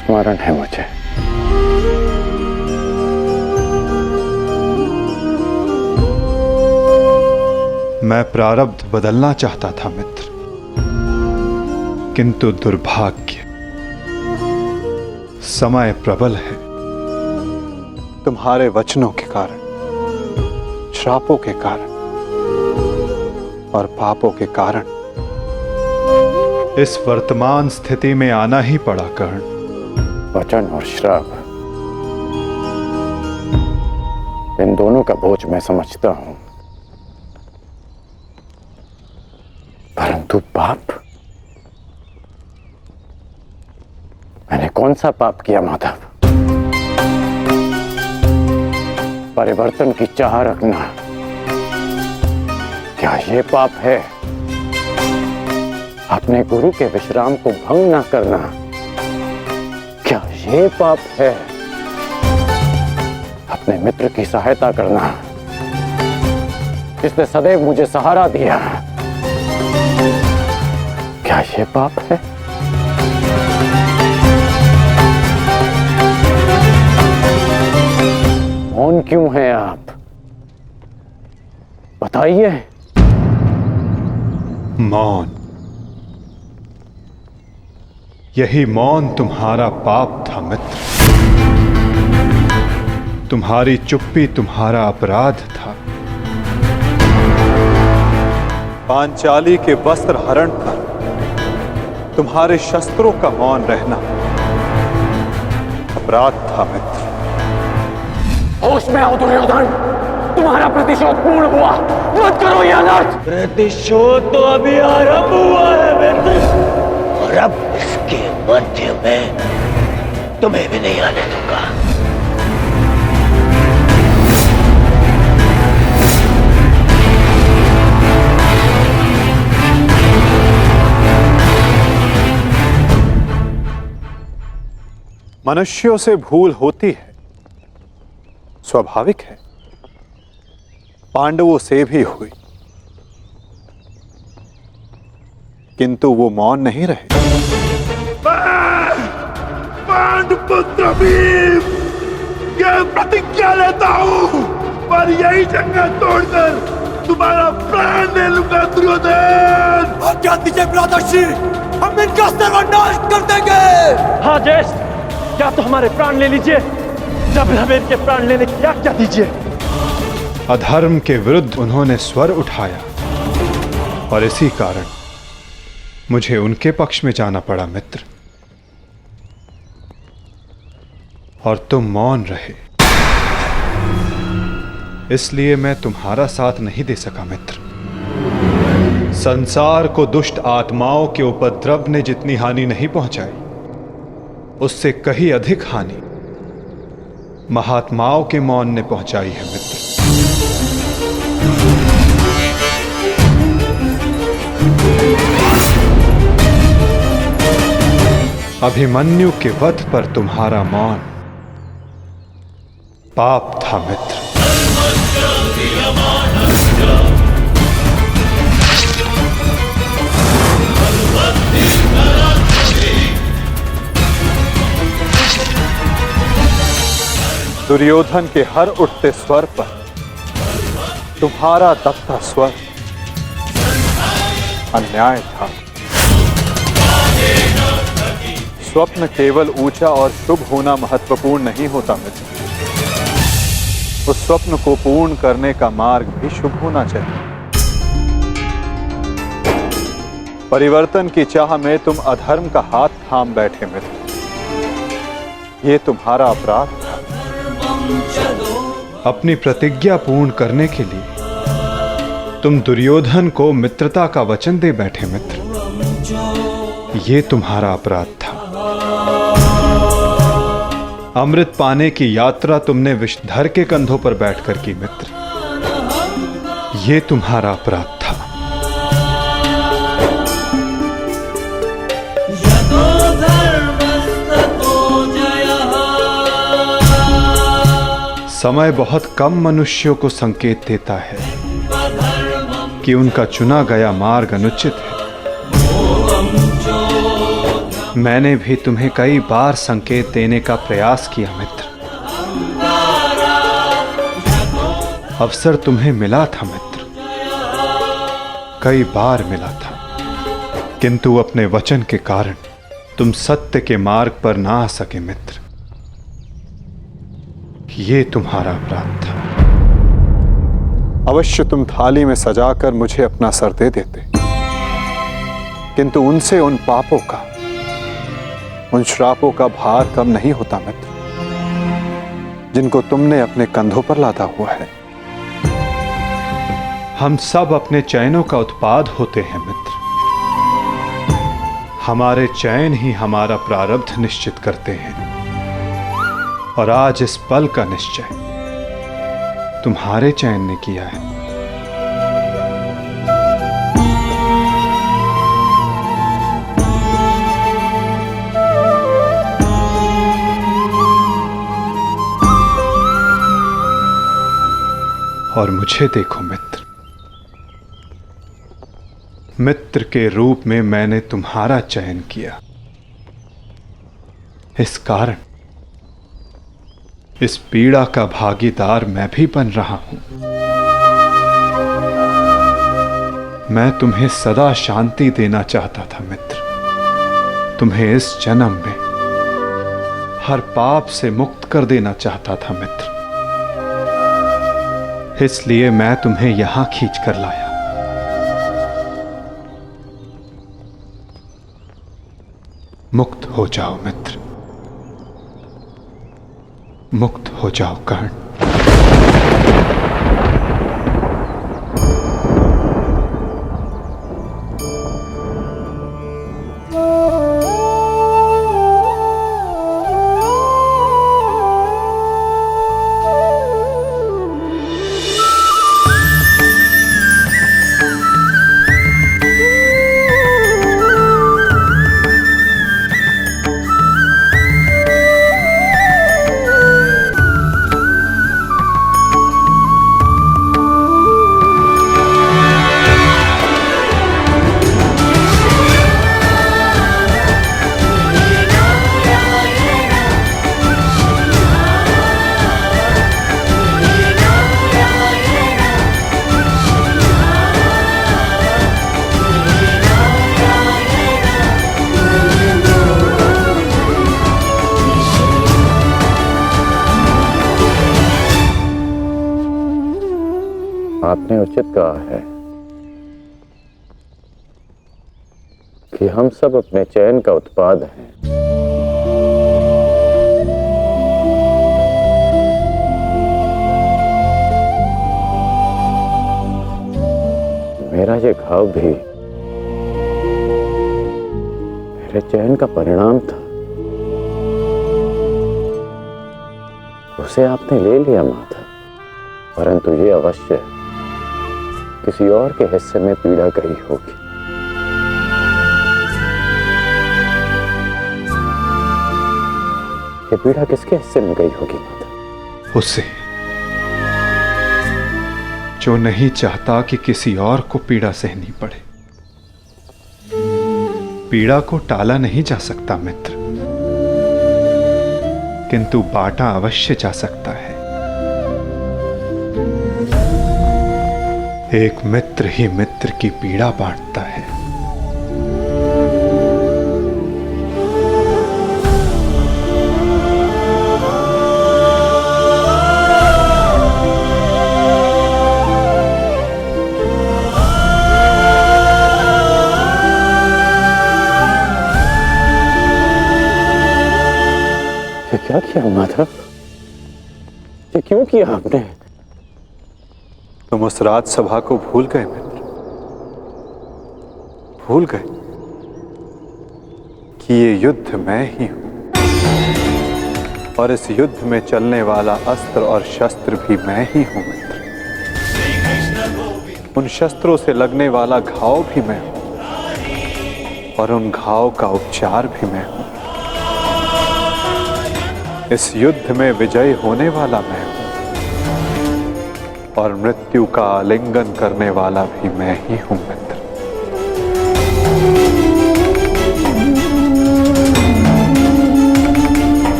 स्मरण है मुझे। मैं प्रारब्ध बदलना चाहता था मित्र, किंतु दुर्भाग्य समय प्रबल है। तुम्हारे वचनों के कारण, श्रापों के कारण और पापों के कारण इस वर्तमान स्थिति में आना ही पड़ा कर्ण। वचन और श्राप, इन दोनों का बोझ मैं समझता हूं, परंतु पाप, मैंने कौन सा पाप किया माधव? परिवर्तन की चाह रखना क्या ये पाप है? अपने गुरु के विश्राम को भंग न करना, क्या ये पाप है? अपने मित्र की सहायता करना, जिसने सदैव मुझे सहारा दिया, क्या ये पाप है? मौन क्यों हैं आप? बताइए। मौन, यही मौन तुम्हारा पाप था मित्र। तुम्हारी चुप्पी तुम्हारा अपराध था। पांचाली के वस्त्र हरण पर तुम्हारे शस्त्रों का मौन रहना अपराध था मित्र। होश में आओ दुर्योधन, तुम्हारा प्रतिशोध पूर्ण हुआ, मत करो यह अनर्थ। प्रतिशोध तो अभी आरंभ हुआ है मित्र, और अब इसके मध्य में तुम्हें भी नहीं आने दूंगा। मनुष्यों से भूल होती है, स्वाभाविक है। पांडवों से भी हुई, किंतु वो मौन नहीं रहे। पांडुपुत्र भीम, यह प्रतिज्ञा लेता हूं, पर यही जंगल तोड़कर तुम्हारा प्राण ले लूंगा दुर्योधन। आज्ञा दीजिए भ्राताश्री, हम इनका सर्वनाश कर देंगे। हाँ ज्येष्ठ, क्या तो हमारे प्राण ले लीजिए, जब हमें इनके प्राण लेने की आज्ञा दीजिए। अधर्म के विरुद्ध उन्होंने स्वर उठाया और इसी कारण मुझे उनके पक्ष में जाना पड़ा मित्र, और तुम मौन रहे, इसलिए मैं तुम्हारा साथ नहीं दे सका मित्र। संसार को दुष्ट आत्माओं के उपद्रव ने जितनी हानि नहीं पहुंचाई, उससे कहीं अधिक हानि महात्माओं के मौन ने पहुंचाई है मित्र। अभिमन्यु के वध पर तुम्हारा मौन पाप था मित्र। दुर्योधन के हर उठते स्वर पर तुम्हारा दबता स्वर अन्याय था। स्वप्न केवल ऊंचा और शुभ होना महत्वपूर्ण नहीं होता मित्र, उस स्वप्न को पूर्ण करने का मार्ग भी शुभ होना चाहिए। परिवर्तन की चाह में तुम अधर्म का हाथ थाम बैठे मित्र, ये तुम्हारा अपराध था। अपनी प्रतिज्ञा पूर्ण करने के लिए तुम दुर्योधन को मित्रता का वचन दे बैठे मित्र, ये तुम्हारा अपराध था। अमृत पाने की यात्रा तुमने विषधर के कंधों पर बैठकर की मित्र, ये तुम्हारा अपराध था। समय बहुत कम मनुष्यों को संकेत देता है कि उनका चुना गया मार्ग अनुचित है। मैंने भी तुम्हें कई बार संकेत देने का प्रयास किया मित्र, अवसर तुम्हें मिला था मित्र, कई बार मिला था, किंतु अपने वचन के कारण तुम सत्य के मार्ग पर ना आ सके मित्र, ये तुम्हारा अपराध था। अवश्य तुम थाली में सजाकर मुझे अपना सर दे देते, किंतु उनसे उन पापों का, उन श्रापों का भार कम नहीं होता मित्र, जिनको तुमने अपने कंधों पर लादा हुआ है। हम सब अपने चैनों का उत्पाद होते हैं मित्र, हमारे चैन ही हमारा प्रारब्ध निश्चित करते हैं, और आज इस पल का निश्चय तुम्हारे चैन ने किया है। मुझे देखो मित्र, मित्र के रूप में मैंने तुम्हारा चयन किया। इस कारण इस पीड़ा का भागीदार मैं भी बन रहा हूं। मैं तुम्हें सदा शांति देना चाहता था मित्र, तुम्हें इस जन्म में हर पाप से मुक्त कर देना चाहता था मित्र। इसलिए मैं तुम्हें यहां खींच कर लाया। मुक्त हो जाओ मित्र, मुक्त हो जाओ कर्ण। आपने उचित कहा है कि हम सब अपने चयन का उत्पाद हैं। मेरा ये घाव भी मेरे चयन का परिणाम था। उसे आपने ले लिया माता, परंतु ये अवश्य किसी और के हिस्से में पीड़ा गई होगी। ये पीड़ा किसके हिस्से में गई होगी माता? उसे जो नहीं चाहता कि किसी और को पीड़ा सहनी पड़े। पीड़ा को टाला नहीं जा सकता मित्र, किंतु बांटा अवश्य जा सकता है। एक मित्र ही मित्र की पीड़ा बांटता है। ये क्या किया माधव? ये क्यों किया आपने? तुम उस राजसभा को भूल गए मित्र, भूल गए कि ये युद्ध मैं ही हूं, और इस युद्ध में चलने वाला अस्त्र और शस्त्र भी मैं ही हूं मित्र। उन शस्त्रों से लगने वाला घाव भी मैं हूं, और उन घाव का उपचार भी मैं हूं। इस युद्ध में विजयी होने वाला मैं हूं, और मृत्यु का आलिंगन करने वाला भी मैं ही हूं मित्र।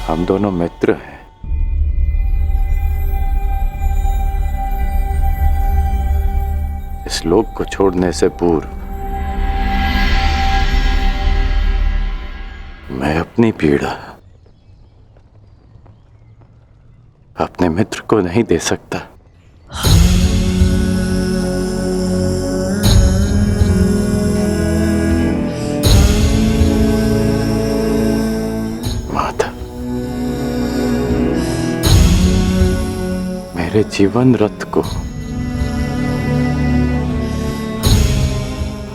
हम दोनों मित्र हैं। इस लोक को छोड़ने से पूर्व मैं अपनी पीड़ा अपने मित्र को नहीं दे सकता। मेरे मेरे जीवन रथ को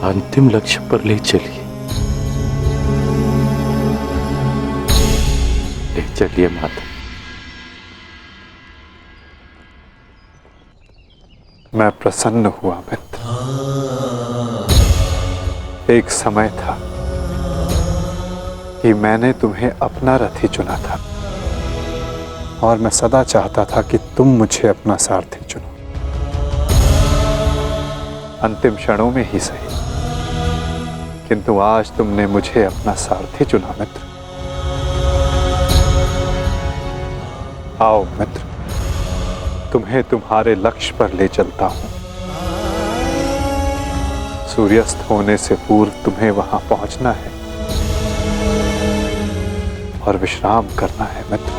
अंतिम लक्ष्य पर ले चलिए। ले चलिए माता। मैं प्रसन्न हुआ मित्र। एक समय था कि मैंने तुम्हें अपना रथी चुना था और मैं सदा चाहता था कि तुम मुझे अपना सारथी चुनो, अंतिम क्षणों में ही सही, किंतु आज तुमने मुझे अपना सारथी चुना मित्र। आओ मित्र, तुम्हें तुम्हारे लक्ष्य पर ले चलता हूं। सूर्यास्त होने से पूर्व तुम्हें वहां पहुंचना है और विश्राम करना है मित्र।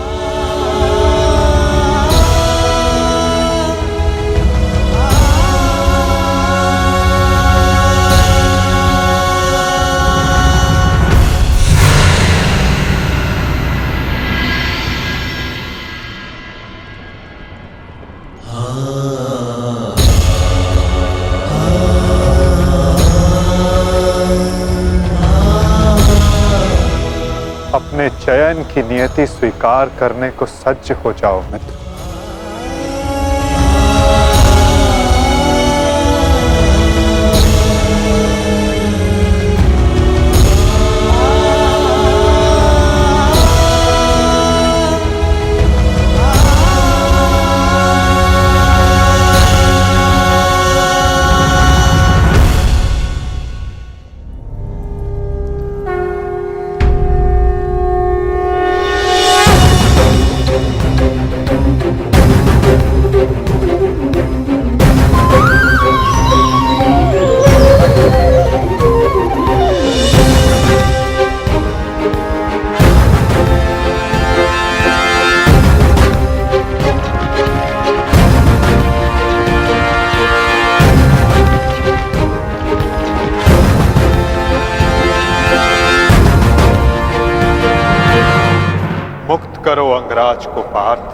अपने चयन की नियति स्वीकार करने को सज्ज हो जाओ मित्र। मुक्त करो अंगराज को पार्थ।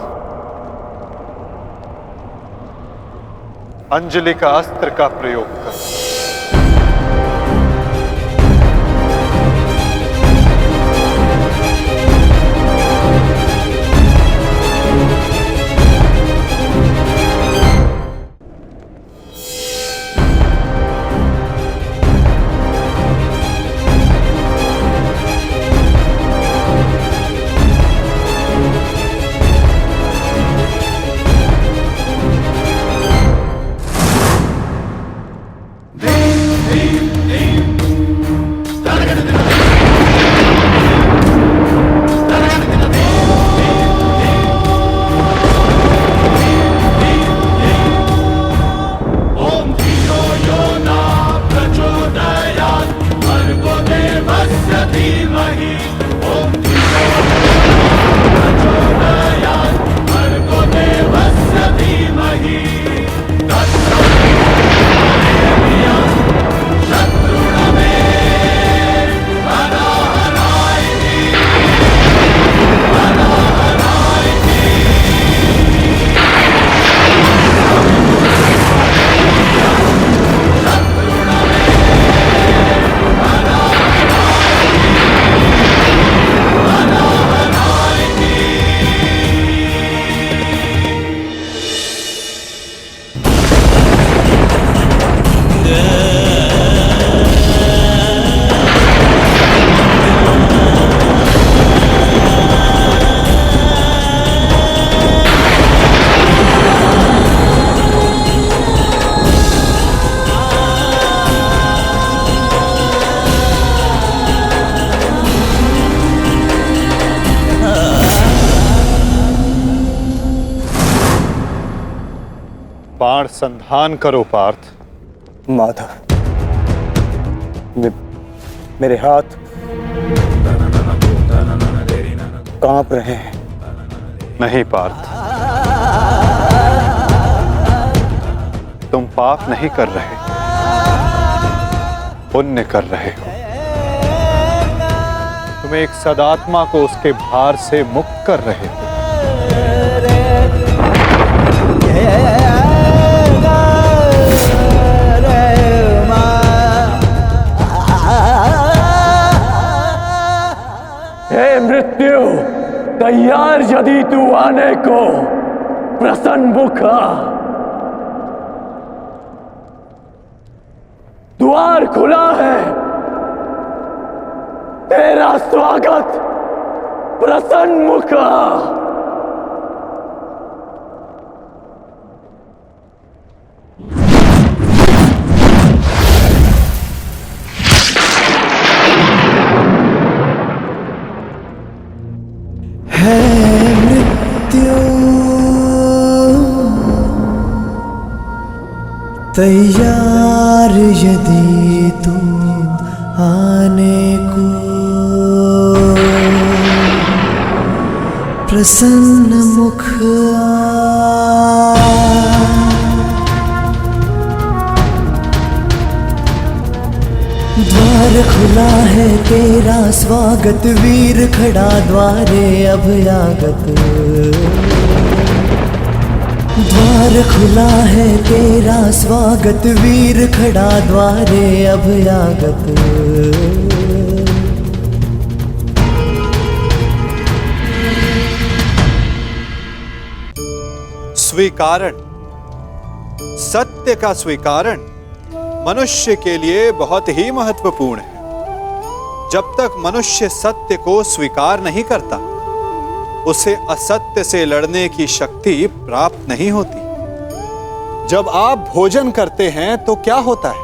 अंजलि का अस्त्र का प्रयोग करो। बाण संधान करो पार्थ। माधव, मेरे हाथ कांप रहे हैं। नहीं पार्थ, तुम पाप नहीं कर रहे, पुण्य कर रहे हो। तुम एक सदात्मा को उसके भार से मुक्त कर रहे हो। हे मृत्यु, तैयार यदि तू आने को, प्रसन्न मुखा। द्वार खुला है, तेरा स्वागत प्रसन्न मुखा। है मृत्यु तैयार यदि तू आने को, प्रसन्न मुख द्वार खुला है, तेरा स्वागत वीर खड़ा द्वारे अभयागत। द्वार खुला है, तेरा स्वागत वीर खड़ा द्वारे अभयागत। स्वीकारण, सत्य का स्वीकारण मनुष्य के लिए बहुत ही महत्वपूर्ण है। जब तक मनुष्य सत्य को स्वीकार नहीं करता, उसे असत्य से लड़ने की शक्ति प्राप्त नहीं होती। जब आप भोजन करते हैं तो क्या होता है?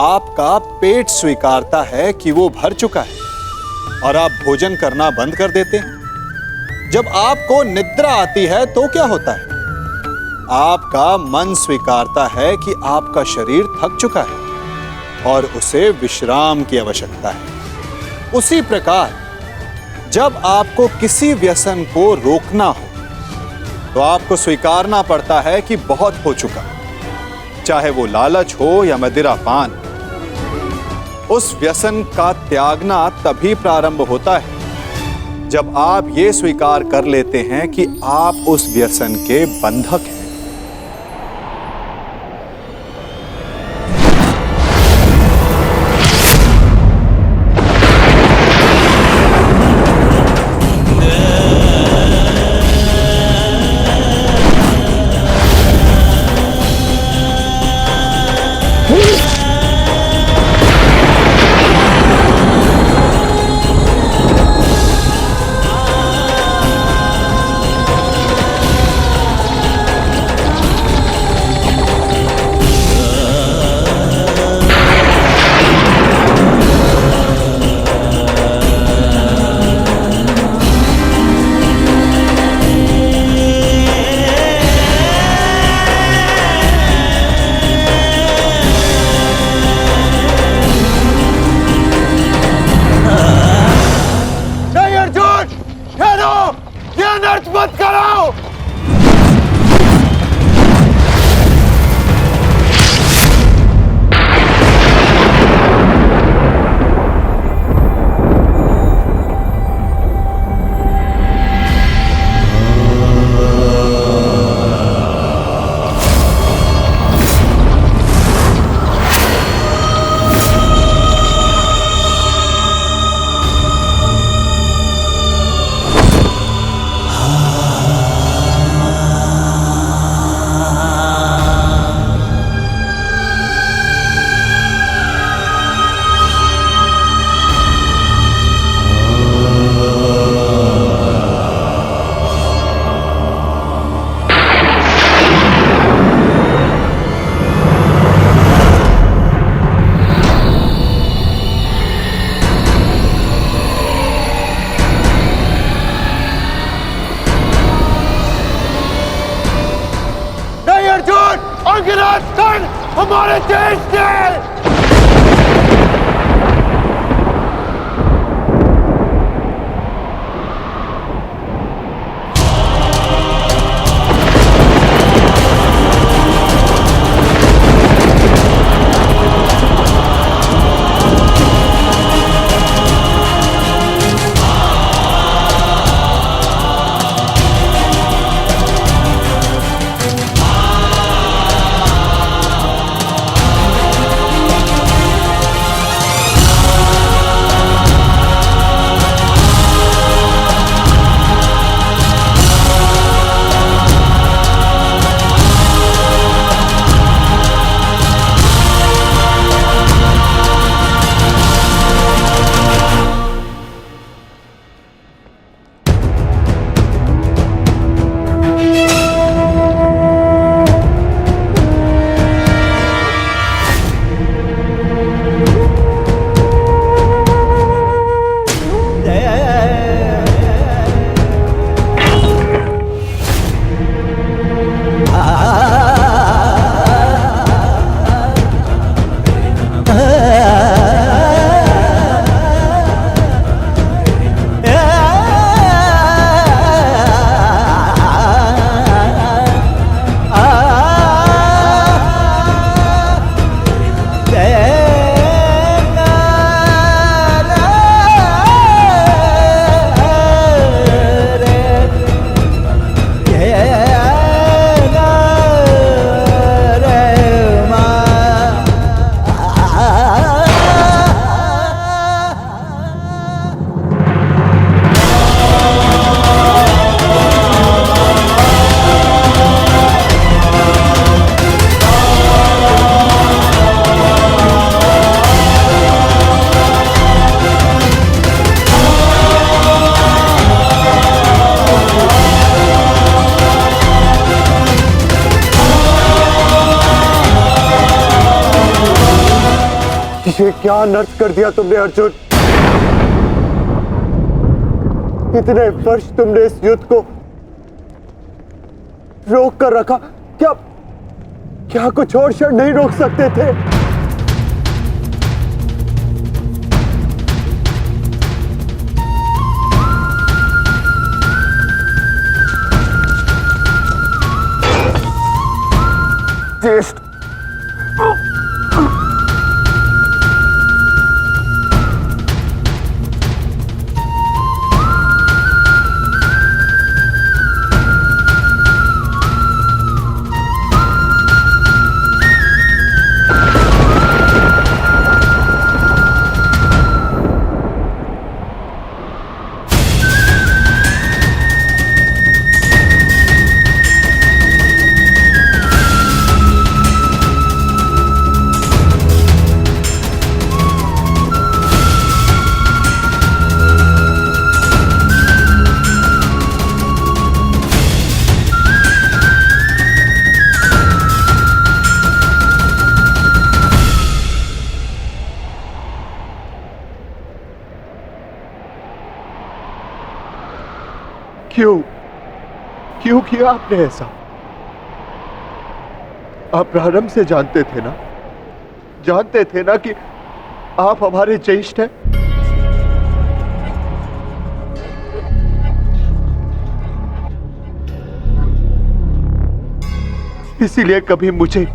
आपका पेट स्वीकारता है कि वो भर चुका है और आप भोजन करना बंद कर देते हैं। जब आपको निद्रा आती है तो क्या होता है? आपका मन स्वीकारता है कि आपका शरीर थक चुका है और उसे विश्राम की आवश्यकता है। उसी प्रकार जब आपको किसी व्यसन को रोकना हो तो आपको स्वीकारना पड़ता है कि बहुत हो चुका, चाहे वो लालच हो या मदिरापान। उस व्यसन का त्यागना तभी प्रारंभ होता है जब आप ये स्वीकार कर लेते हैं कि आप उस व्यसन के बंधक हैं। हमारे देश के ये क्या अनर्थ कर दिया तुमने अर्जुन? इतने वर्ष तुमने इस युद्ध को रोक कर रखा, क्या कुछ और क्षण नहीं रोक सकते थे? ज्येष्ठ, क्यों किया आपने ऐसा? आप प्रारंभ से जानते थे ना कि आप हमारे ज्येष्ठ हैं। इसीलिए कभी मुझे,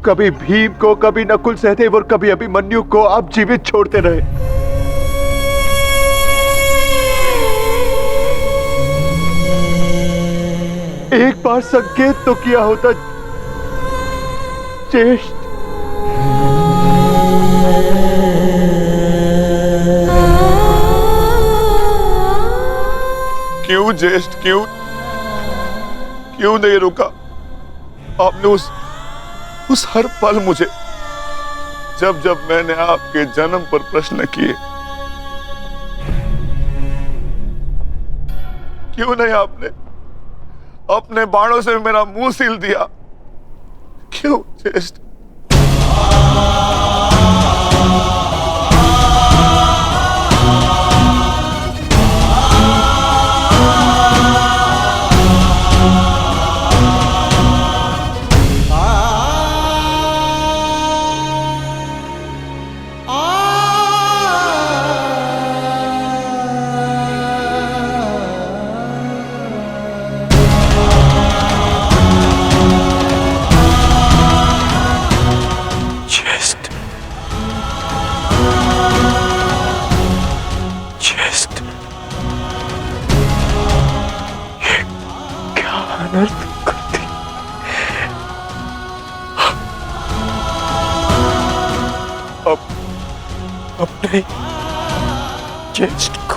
कभी भीम को, कभी नकुल सहदेव और कभी अभिमन्यु को आप जीवित छोड़ते रहे। एक बार संकेत तो किया होता ज्येष्ठ। क्यों ज्येष्ठ, क्यों नहीं रुका? आपने उस हर पल मुझे, जब मैंने आपके जन्म पर प्रश्न किए, क्यों नहीं आपने अपने बाणों से मेरा मुंह सील दिया? क्यों ज्येष्ठ? अपने ज्येष्ठ को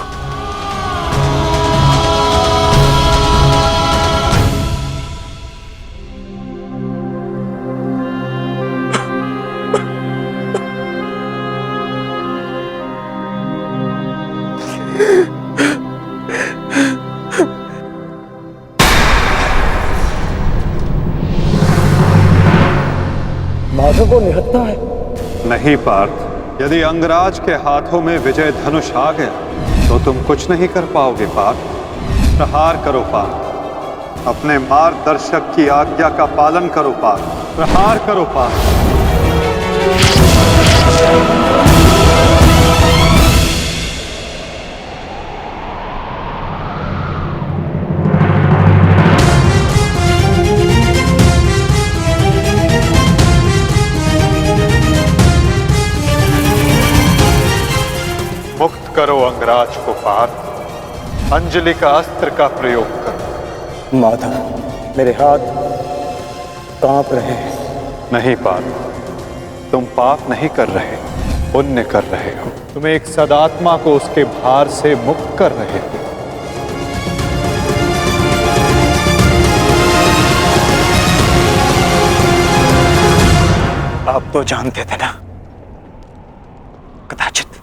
माधव को निहत्था है। नहीं पार्थ, यदि अंगराज के हाथों में विजय धनुष आ गया तो तुम कुछ नहीं कर पाओगे पार्थ। प्रहार करो पार्थ, अपने मार्गदर्शक की आज्ञा का पालन करो पार्थ। प्रहार करो पार्थ। मुक्त करो अंगराज को पार्थ। अंजलि का अस्त्र का प्रयोग करो। माधव, मेरे हाथ कांप रहे हैं। नहीं पार्थ, तुम पाप नहीं कर रहे, पुण्य कर रहे हो। तुम एक सदात्मा को उसके भार से मुक्त कर रहे हो। आप तो जानते थे ना, कदाचित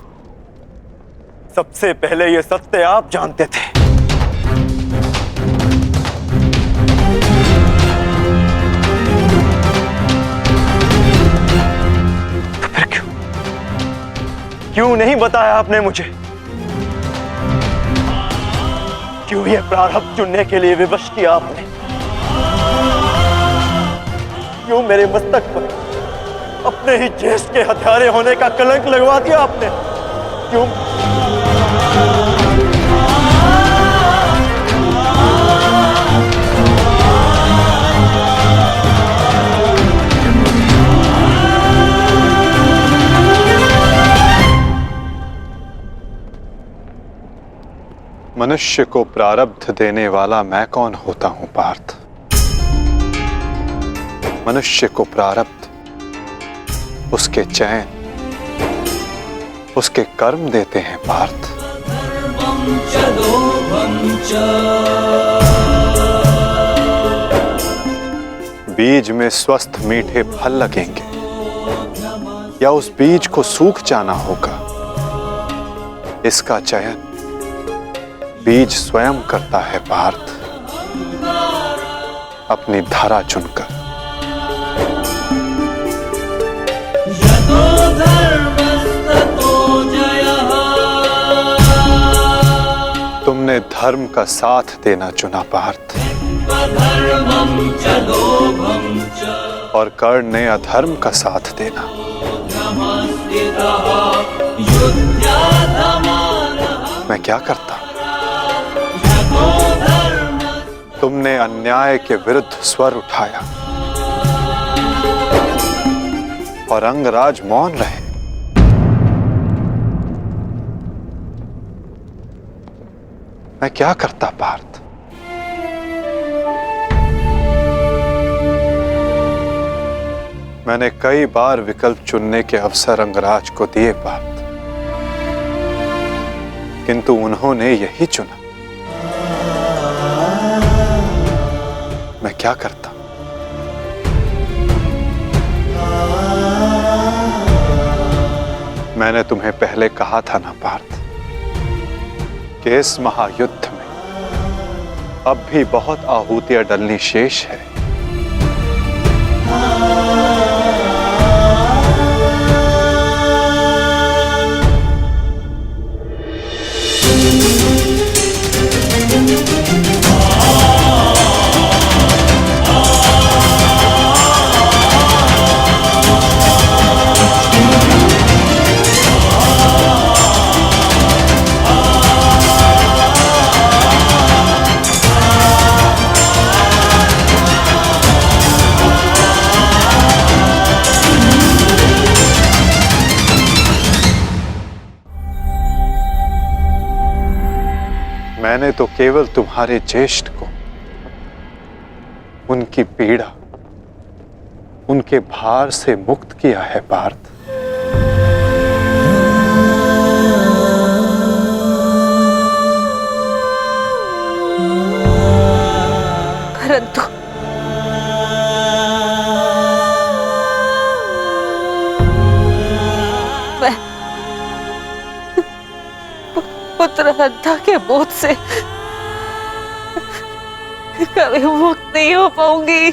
सबसे पहले ये सत्य आप जानते थे। तो फिर क्यों नहीं बताया आपने मुझे? क्यों ये प्रारब्ध चुनने के लिए विवश किया आपने? क्यों मेरे मस्तक पर अपने ही ज्येष्ठ के हत्यारे होने का कलंक लगवा दिया आपने? क्यों? मनुष्य को प्रारब्ध देने वाला मैं कौन होता हूं पार्थ? मनुष्य को प्रारब्ध उसके चैन, उसके कर्म देते हैं पार्थ। बीज में स्वस्थ मीठे फल लगेंगे या उस बीज को सूख जाना होगा, इसका चयन बीज स्वयं करता है पार्थ, अपनी धारा चुनकर। तुमने धर्म का साथ देना चुना पार्थ, और कर्ण ने अधर्म का साथ देना। मैं क्या करता? तुमने अन्याय के विरुद्ध स्वर उठाया और अंगराज मौन रहे। मैं क्या करता पार्थ? मैंने कई बार विकल्प चुनने के अवसर अंगराज को दिए पार्थ, किंतु उन्होंने यही चुना। मैं क्या करता? मैंने तुम्हें पहले कहा था ना पार्थ कि इस महायुद्ध में अब भी बहुत आहूतियां डलनी शेष है। मैंने तो केवल तुम्हारे ज्येष्ठ को, उनकी पीड़ा, उनके भार से मुक्त किया है पार्थ। परंतु मैं पुत्र हत्या के बोझ से कभी मुक्त नहीं हो पाऊंगी।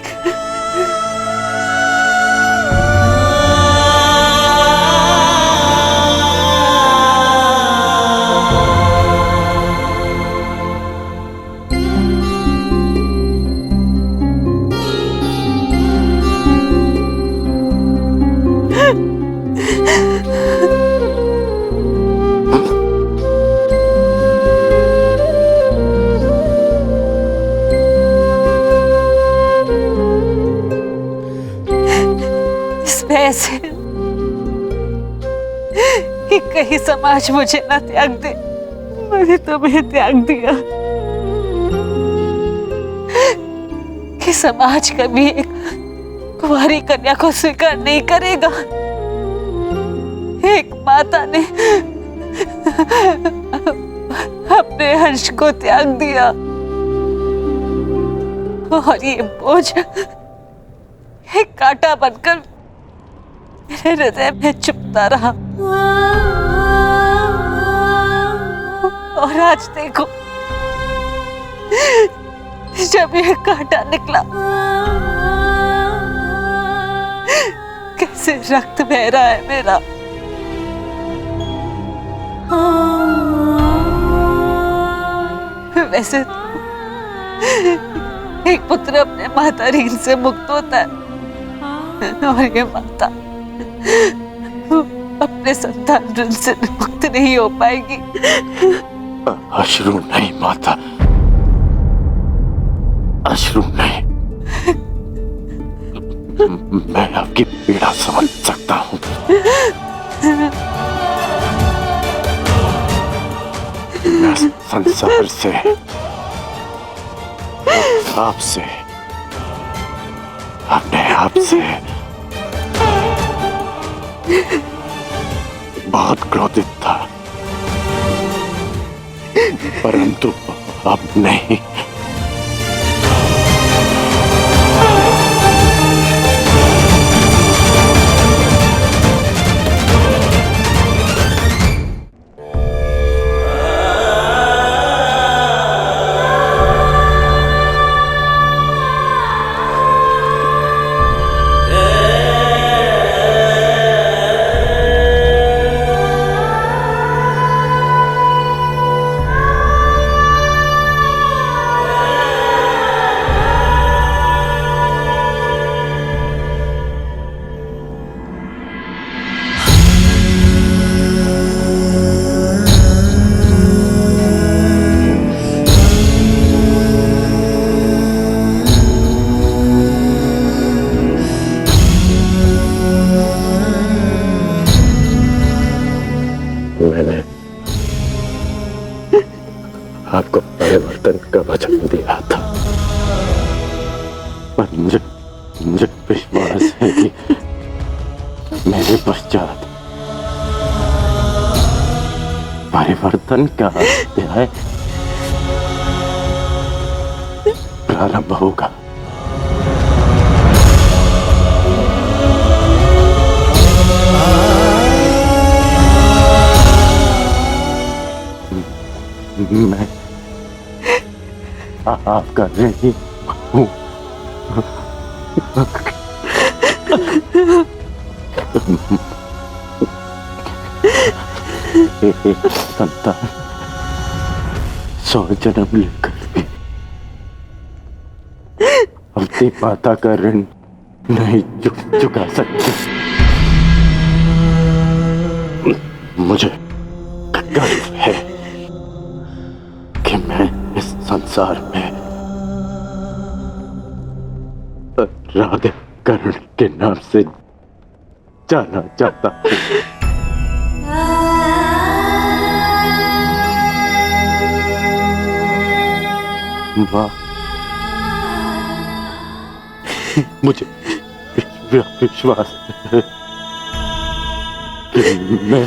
ऐसे कि कहीं समाज मुझे न त्याग दे, मैंने तुम्हें त्याग दिया। कि समाज कभी एक कुंवारी कन्या को स्वीकार नहीं करेगा। एक माता ने अपने अंश को त्याग दिया और ये बोझ एक कांटा बनकर मेरे हृदय में चुभता रहा। और आज देखो, जब ये कांटा निकला, कैसे रक्त बह रहा है मेरा। वैसे तो एक पुत्र अपने माता ऋण से मुक्त होता है और ये माता अपने संतान ऋण से मुक्त नहीं हो पाएगी। अश्रु नहीं माता, अश्रु नहीं। मैं आपकी पीड़ा समझ सकता हूँ। मैं संसार से, आपसे, अपने आप से बहुत क्रोधित था, परंतु अब नहीं। मैंने आपको परिवर्तन का वचन दिया था, पर मुझे विश्वास है कि मेरे पश्चात परिवर्तन का अध्याय प्रारंभ होगा। मैं आपका ऋणी हूँ। एक संतान 100 जन्म लेकर भी अपनी माता का ऋण नहीं चुका सकती। मुझे गर्व है कि मैं इस संसार में राधे कर्ण के नाम से जाना चाहता हूँ। माँ, मुझे विश्वास है कि मैं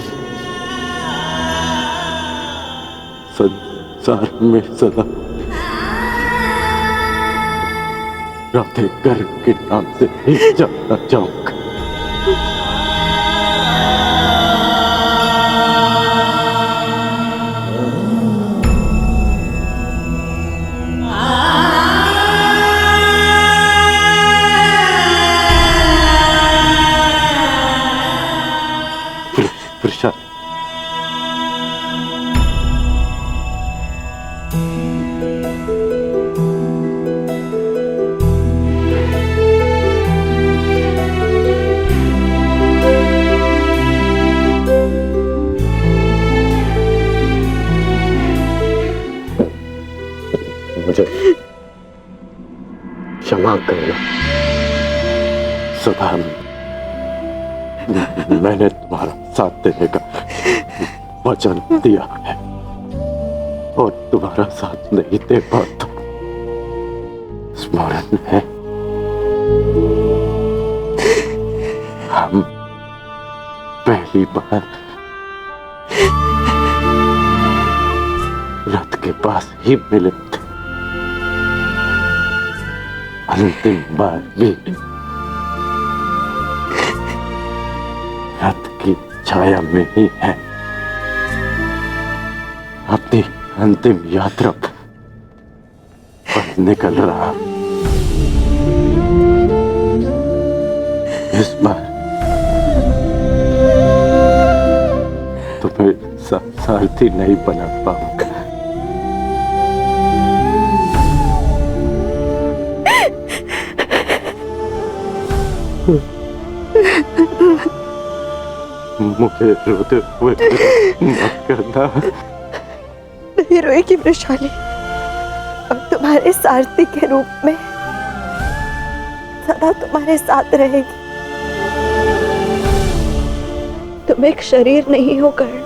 संसार में सदा राधे कर्ण के नाम से ही जाना चाहूंगा। प्रसाद, मुझे क्षमा करना। सदा मैंने तुम्हारा साथ देने का वचन दिया है और तुम्हारा साथ नहीं दे पाता। स्मरण है हम पहली बार रथ के पास ही मिले थे, अंतिम बार भी रथ की छाया में ही है। अपनी अंतिम यात्रा पर निकल रहा। इस बार तुम्हें सारथी नहीं बना पाऊंगा। मुझे रोते हुए मत करना। नहीं रोएगी वृषाली, अब तुम्हारे सारथी के रूप में सदा तुम्हारे साथ रहेगी। तुम एक शरीर नहीं हो कर्ण,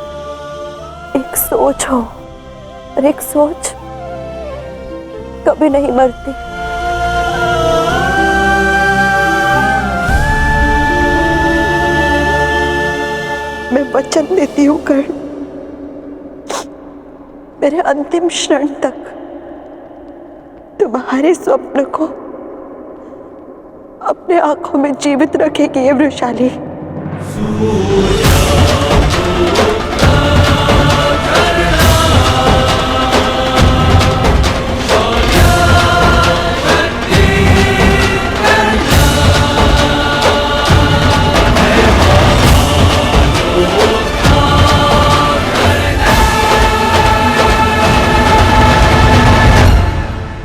एक सोच हो, और एक सोच कभी नहीं मरती। मैं वचन देती हूँ कर्ण, मेरे अंतिम क्षण तक तुम्हारे स्वप्न को अपने आंखों में जीवित रखेगी ये वृषाली।